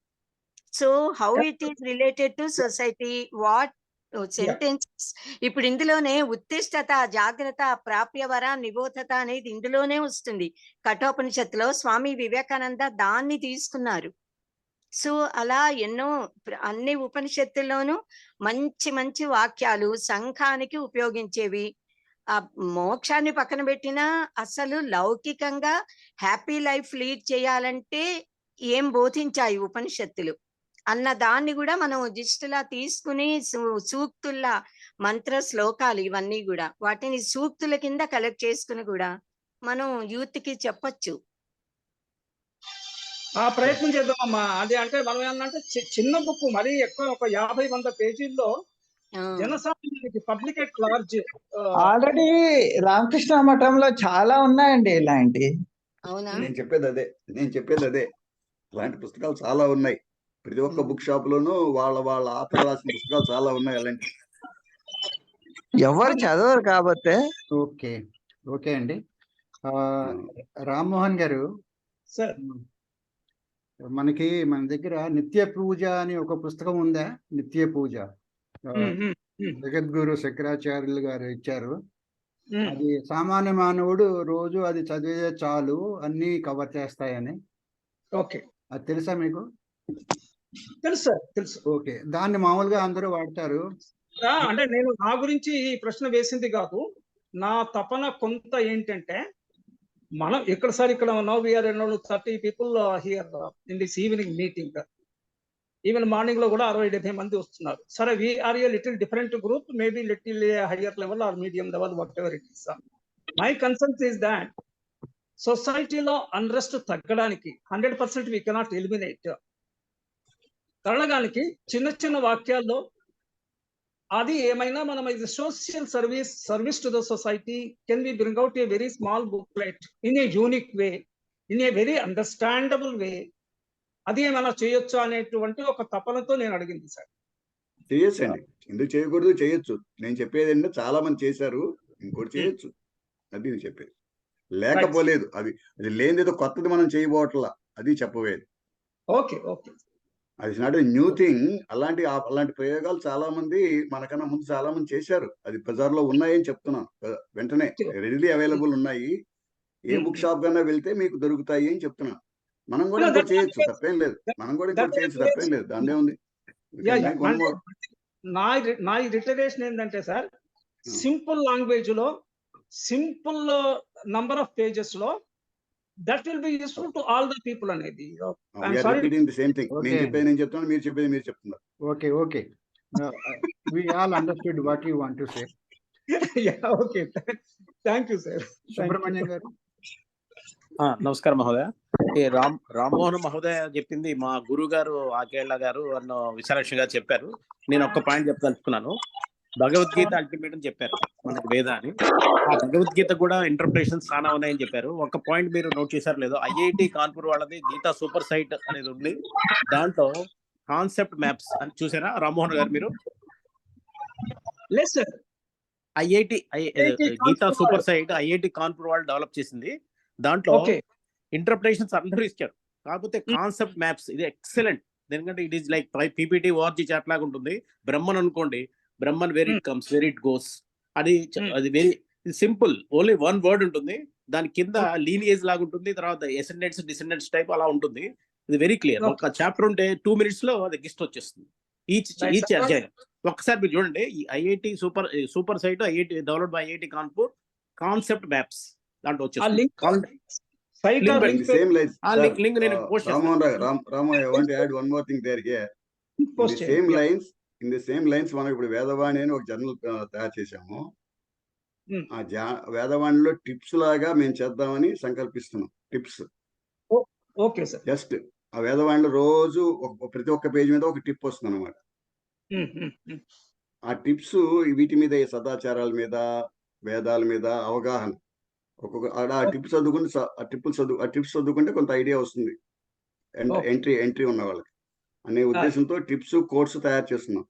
So how it is related to society, what sentences. ఇప్పుడు ఇందులోనే ఉత్తిష్టత, జాగ్రత్త, ప్రాప్యవర, నిబోధత అనేది ఇందులోనే వస్తుంది. కఠోపనిషత్తులో స్వామి వివేకానంద దాన్ని తీసుకున్నారు. సో అలా ఎన్నో అన్ని ఉపనిషత్తుల్లోనూ మంచి మంచి వాక్యాలు సంఘానికి ఉపయోగించేవి. ఆ మోక్షాన్ని పక్కన పెట్టినా అసలు లౌకికంగా హ్యాపీ లైఫ్ లీడ్ చేయాలంటే ఏం బోధించాయి ఉపనిషత్తులు అన్న దాన్ని కూడా మనం జిస్టులా తీసుకుని సూక్తుల్లా మంత్ర శ్లోకాలు ఇవన్నీ కూడా వాటిని సూక్తుల కింద కలెక్ట్ చేసుకుని కూడా మనం యూత్ కి చెప్పొచ్చు. ఆ ప్రయత్నం చేద్దామమ్మా. అది అంటే మనం ఏంటంటే చిన్న బుక్, మరీ ఎక్కువ ఒక 50-100 పేజీల్లో జనసామాన్యానికి public at large. Already Ramakrishna మఠంలో చాలా ఉన్నాయండి ఇలాంటి. నేను చెప్పేది అదే అలాంటి పుస్తకాలు చాలా ఉన్నాయి. ప్రతి ఒక్క బుక్ షాప్ లోనూ వాళ్ళ ఆథర్ రాసిన పుస్తకాలు చాలా ఉన్నాయి అలాంటి. ఎవరు చదవరు కాబట్టి. ఓకే అండి. రామ్మోహన్ గారు, మనకి మన దగ్గర నిత్య పూజ అని ఒక పుస్తకం ఉందా? నిత్య పూజ జగద్గురు శంకరాచార్యులు గారు ఇచ్చారు. అది సామాన్య మానవుడు రోజు అది చదివే చాలు అన్ని కవర్ చేస్తాయని. ఓకే, అది తెలుసా మీకు? తెలుసు. ఓకే, దాన్ని మామూలుగా అందరూ వాడతారు. అంటే నేను నా గురించి ఈ ప్రశ్న వేసింది కాదు. నా తపన కొంత ఏంటంటే, మనం ఇక్కడ now we are 30 people here in this evening meeting. Even morning లో కూడా 60-70 మంది వస్తున్నారు. సరే, we are a little different group, maybe little higher level or medium level, whatever it is. My concern is that సొసైటీలో unrest తగ్గడానికి 100% we cannot eliminate. తరగడానికి చిన్న చిన్న వాక్యాల్లో అది ఏమైనా మనం ఇది social service to the society, can we bring out a very small booklet in a unique way, in a very understandable way, అది ఏమైనా చేయొచ్చు అనేటువంటి ఒక తపనతో నేను అడిగింది సార్. చేయొచ్చండి, ఎందుకు చేయకూడదు? చేయొచ్చు. నేను చెప్పేది ఏంటంటే చాలా మంది చేశారు, ఇంకోటి చేయొచ్చు. అది నేను చెప్పేది. లేకపోలేదు, అది లేనిదేదో కొత్తది మనం చేయబోట్లా, అది చెప్పవేది. ఓకే, అది నాట్ ఏ న్యూ థింగ్. అలాంటి ప్రయోగాలు చాలా మంది మనకన్నా ముందు చాలా మంది చేశారు. అది బజార్లో ఉన్నాయని చెప్తున్నాను. వెంటనే రెడీలీ అవైలబుల్ ఉన్నాయి. ఏ బుక్ షాప్ కన్నా వెళ్తే మీకు దొరుకుతాయి అని చెప్తున్నాను. మనం కూడా ఇంకోటి చేయొచ్చు, తప్పేం లేదు. తప్పేం లేదు. దాన్నే ఉంది. నా రిటరేషన్ ఏంటంటే సార్, సింపుల్ లాంగ్వేజ్ లో, సింపుల్ నంబర్ ఆఫ్ పేజెస్ లో, that will be useful to all the people అనేది. We are repeating the same thing. నేను చెప్పేది నేను చెప్తాను, మీరు చెప్పేది మీరు చెప్తున్నారు. Okay. We all understood what you want to say. Yeah, okay. Thank you, sir. Subrahmanyam గారు. నమస్కారం మహోదయ. రామ్మోహన్ మహోదయ చెప్పింది మా గురువు గారు ఆకేళ్ల గారు అన్న విశాలక్ష్మి గారు చెప్పారు. నేను ఒక్క పాయింట్ చెప్పదలుచుకున్నాను. భగవద్గీత అల్టిమేట్ అని చెప్పారు మనకి వేద అని. ఆ భగవద్గీత కూడా ఇంటర్ప్రిటేషన్స్ చాలా ఉన్నాయని చెప్పారు. ఒక పాయింట్ మీరు నోట్ చేశారు లేదో, ఐఐటి కాన్పూర్ వాళ్ళది గీతా సూపర్ సైట్ అనేది ఉంది. దాంట్లో కాన్సెప్ట్ మ్యాప్స్ అని చూసారా రామ్మోహన్ గారు మీరు? IIT Gita super site IIT Kanpur వాళ్ళు డెవలప్ చేసింది. దాంట్లో ఇంటర్ప్రిటేషన్స్ అందరూ ఇచ్చారు, కాకపోతే కాన్సెప్ట్ మ్యాప్స్ ఇది ఎక్సలెంట్. ఎందుకంటే it is like PPT ORG chart లాగా ఉంటుంది. బ్రహ్మన్ అనుకోండి, Brahman where it comes, where it goes, అది వెరీ సింపుల్. ఓన్లీ 1 వర్డ్ ఉంటుంది. దాని కింద లీనియేజ్ లాగా ఉంటుంది, తర్వాత ఎసెండెంట్స్ డిసెండెంట్స్ టైప్ అలా ఉంటుంది. ఇది వెరీ క్లియర్. ఒక చాప్టర్ ఉంటే 2 minutes లో అది గిస్ట్ వచ్చేస్తుంది ఈచ్ అధ్యాయం. ఒక్కసారి మీరు చూడండి, ఈ IIT super site IIT developed by IIT Kanpur concept maps దాంట్లో వచ్చేస్తుంది. ఇన్ ది సేమ్ లైన్స్ మనం ఇప్పుడు వేదవాణి అని ఒక జర్నల్ తయారు చేశాము. వేదవాణిలో టిప్స్ లాగా మేము చేద్దామని సంకల్పిస్తున్నాం. Tips okay sir. జస్ట్ ఆ వేదవాణిలో రోజు ప్రతి ఒక్క పేజీ మీద ఒక టిప్ వస్తుంది అనమాట. ఆ టిప్స్ వీటి మీద, సదాచారాల మీద, వేదాల మీద అవగాహన. ఆ టిప్స్ చదువుకుంటే కొంత ఐడియా వస్తుంది ఎంట్రీ ఉన్న వాళ్ళకి అనే ఉద్దేశంతో టిప్స్ కోర్సు తయారు చేస్తున్నాం.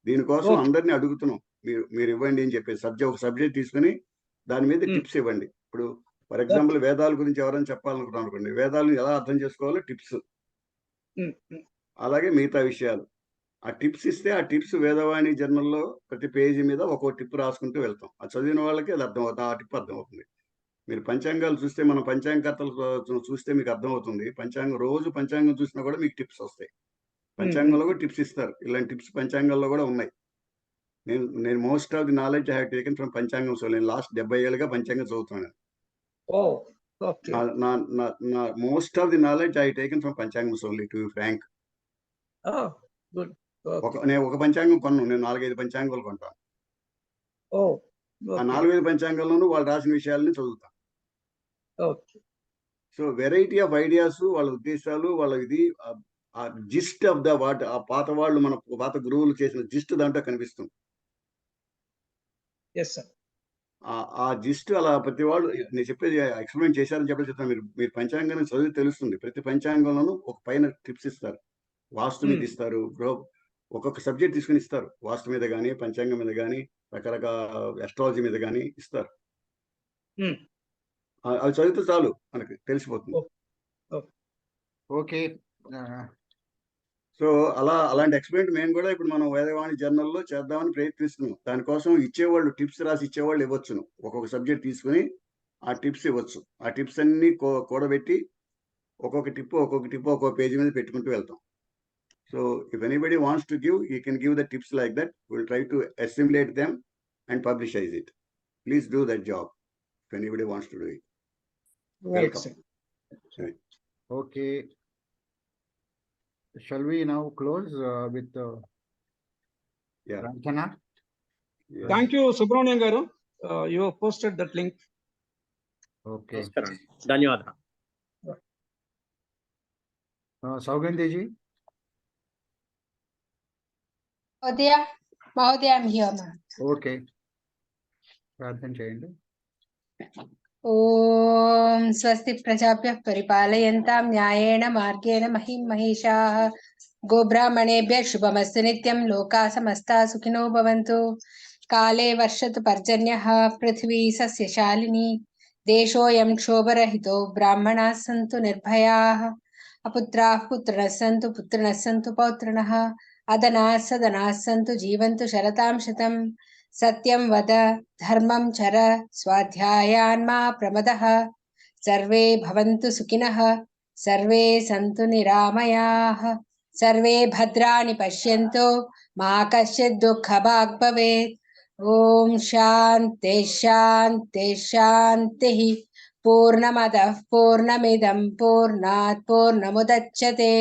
దీనికోసం అందరినీ అడుగుతున్నాం, మీరు ఇవ్వండి అని చెప్పేసి ఒక సబ్జెక్ట్ తీసుకుని దాని మీద టిప్స్ ఇవ్వండి. ఇప్పుడు ఫర్ ఎగ్జాంపుల్ వేదాల గురించి ఎవరైనా చెప్పాలనుకున్నాం అనుకోండి, వేదాలను ఎలా అర్థం చేసుకోవాలో టిప్స్, అలాగే మిగతా విషయాలు ఆ టిప్స్ ఇస్తే, ఆ టిప్స్ వేదవాణి జర్నల్లో ప్రతి పేజీ మీద ఒక్కో టిప్ రాసుకుంటూ వెళ్తాం. ఆ చదివిన వాళ్ళకి అది అర్థమవుతుంది, ఆ టిప్ అర్థమవుతుంది. మీరు పంచాంగాలు చూస్తే, మన పంచాంగకర్తలు చూస్తే మీకు అర్థమవుతుంది. రోజు పంచాంగం చూసినా కూడా మీకు టిప్స్ వస్తాయి. పంచాంగంలో కూడా టిప్స్ ఇస్తారు. ఇలాంటి టిప్స్ పంచాంగాల్లో కూడా ఉన్నాయి. నేను most of the knowledge I have taken from పంచాంగం. సో నేను లాస్ట్ 70 ఏళ్ళుగా పంచాంగం చదువుతున్నాను. Most of the knowledge I taken from పంచాంగం ఓన్లీ, టు బి ఫ్రాంక్. నేను ఒక పంచాంగం కొన్నాను, నేను 4-5 పంచాంగాలు కొంటాను. ఆ 4-5 పంచాంగాల్లోనూ వాళ్ళు రాసిన విషయాలని చదువుతాను. సో వెరైటీ ఆఫ్ ఐడియాస్, వాళ్ళ ఉద్దేశాలు, వాళ్ళ ఇది, ఆ జిస్ట్ ఆఫ్ ద వాట్, ఆ పాత వాళ్ళు, మన పాత గురువులు చేసిన జిస్ట్ దాంట్లో కనిపిస్తుంది. ఆ జిస్ట్ అలా ప్రతి వాళ్ళు నేను చెప్పేది ఎక్స్ప్లెయిన్ చేశారని చెప్పేసి చెప్తాను. మీరు పంచాంగాన్ని చదివి తెలుస్తుంది. ప్రతి పంచాంగంలోనూ ఒక పైన టిప్స్ ఇస్తారు, వాస్తు మీద ఇస్తారు, ఒక్కొక్క సబ్జెక్ట్ తీసుకుని ఇస్తారు. వాస్తు మీద కానీ, పంచాంగం మీద కానీ, రకరకాల అస్ట్రాలజీ మీద కానీ ఇస్తారు. అవి చదివితే చాలు, మనకి తెలిసిపోతుంది. ఓకే. సో అలాంటి ఎక్స్పెరిమెంట్ మేము కూడా ఇప్పుడు మనం వేదవాణి జర్నల్లో చేద్దామని ప్రయత్నిస్తున్నాం. దానికోసం ఇచ్చేవాళ్ళు, టిప్స్ రాసి ఇచ్చేవాళ్ళు ఇవ్వచ్చును. ఒక్కొక్క సబ్జెక్ట్ తీసుకుని ఆ టిప్స్ ఇవ్వచ్చు. ఆ టిప్స్ అన్ని కూడబెట్టి ఒక్కొక్క టిప్ ఒక్కొక్క పేజీ మీద పెట్టుకుంటూ వెళ్తాం. So if anybody wants to give, he can give the tips like that. We'll try to assimilate them and publicize it. Please do that job if anybody wants to do it. Welcome. Okay. Shall we now close with Pranthana? Yes. Thank you, Subramanian garu. You have posted that link. Okay. ధన్యవాదాలు. Saugandhi ji. మహోదయ I'm here, ma'am. Okay, ప్రార్థన చేయండి. ఓం స్వస్తి ప్రజాభ్యః పరిపాలయంతాం న్యాయేన మార్గేణ మహిం మహిషాః గోబ్రాహ్మణేభ్యः శుభమస్తు నిత్యం లోకాః సమస్తాః సుఖినో భవంతు. కాలే వర్షతు పర్జన్యః పృథివీ సస్యశాలినీ దేశోऽयं క్షోభరహితో బ్రాహ్మణాः సంతు నిర్భయాः అపుత్రాः పుత్రిణः సంతు పుత్రిణः సంతు పౌత్రిణः అదనాः సదనాः సంతు జీవంతు శరతాం శతం. సత్యం వద ధర్మం చర స్వాధ్యాయాన్మా ప్రమదః. సర్వే భవంతు సుఖినః సర్వే సంతు నిరామయాః. సర్వే భద్రాణి పశ్యంతు మా కశ్చిద్ దుఃఖభాగ్ భవేత్. ఓం శాంతి శాంతి శాంతి. పూర్ణమదః పూర్ణమిదం పూర్ణాత్ పూర్ణముదచ్యతే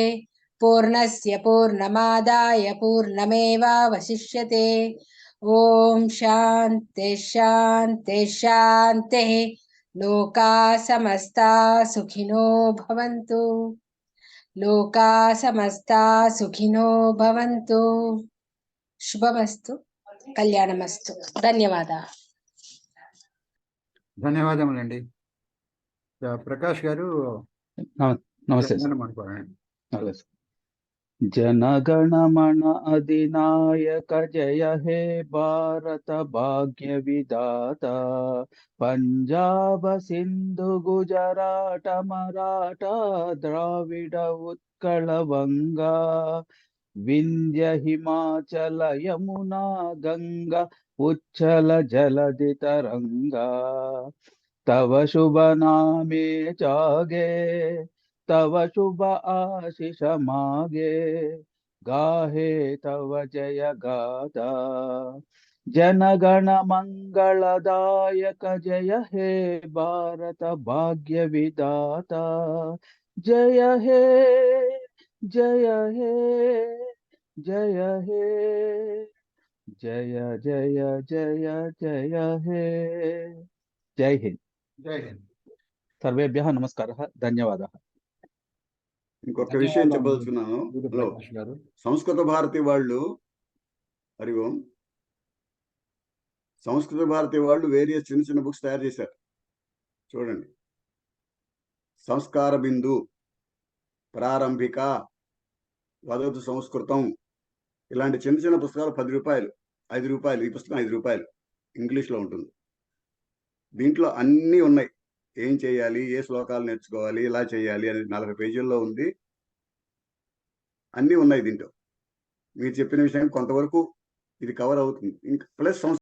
పూర్ణస్య పూర్ణమాదాయ పూర్ణమేవావశిష్యతే. ఓం శాంతి శాంతి శాంతి. లోకా సమస్తా సుఖినో భవంతు. లోకా సమస్తా సుఖినో భవంతు. శుభమస్తు, కళ్యాణమస్తు. ధన్యవాదాలు. ధన్యవాదములండి. ప్రకాష్ గారు నమస్తే సార్. జనగణమన అధినాయక జయ హే భారత భాగ్య విధాత. పంజాబ సింధు గుజరాట మరాఠ ద్రావిడ ఉత్కళ వంగా వింధ్య హిమాచల యమునా గంగా ఉచ్చల జలధి తరంగా. తవ శుభ నామే జాగే तव शुभ आशीष मागे गाहे तव जय गाथा. जनगण मंगलदायक जय हे भारत भाग्य विधाता. जय हे जय हे जय हे జయ జయ జయ జయ హే. జై హింద్. జై హింద్. సర్వేభ్యः నమస్కారः, ధన్యవాదాः. ఇంకొక విషయం చెప్పదలుచుకున్నాను. హలో, గారు. సంస్కృత భారతి వాళ్ళు, హరి ఓం, సంస్కృత భారతి వాళ్ళు వేరియస్ చిన్న చిన్న బుక్స్ తయారు చేశారు. చూడండి, సంస్కార బిందు, ప్రారంభిక, వదతు సంస్కృతం, ఇలాంటి చిన్న చిన్న పుస్తకాలు 10 రూపాయలు, 5 రూపాయలు. ఈ పుస్తకం 5 రూపాయలు, ఇంగ్లీష్లో ఉంటుంది. దీంట్లో అన్నీ ఉన్నాయి. ఏం చేయాలి, ఏ శ్లోకాలు నేర్చుకోవాలి, ఇలా చేయాలి అని 40 పేజీల్లో ఉంది. అన్నీ ఉన్నాయి దీంట్లో. మీరు చెప్పిన విషయం కొంతవరకు ఇది కవర్ అవుతుంది. ఇంకా ప్లస్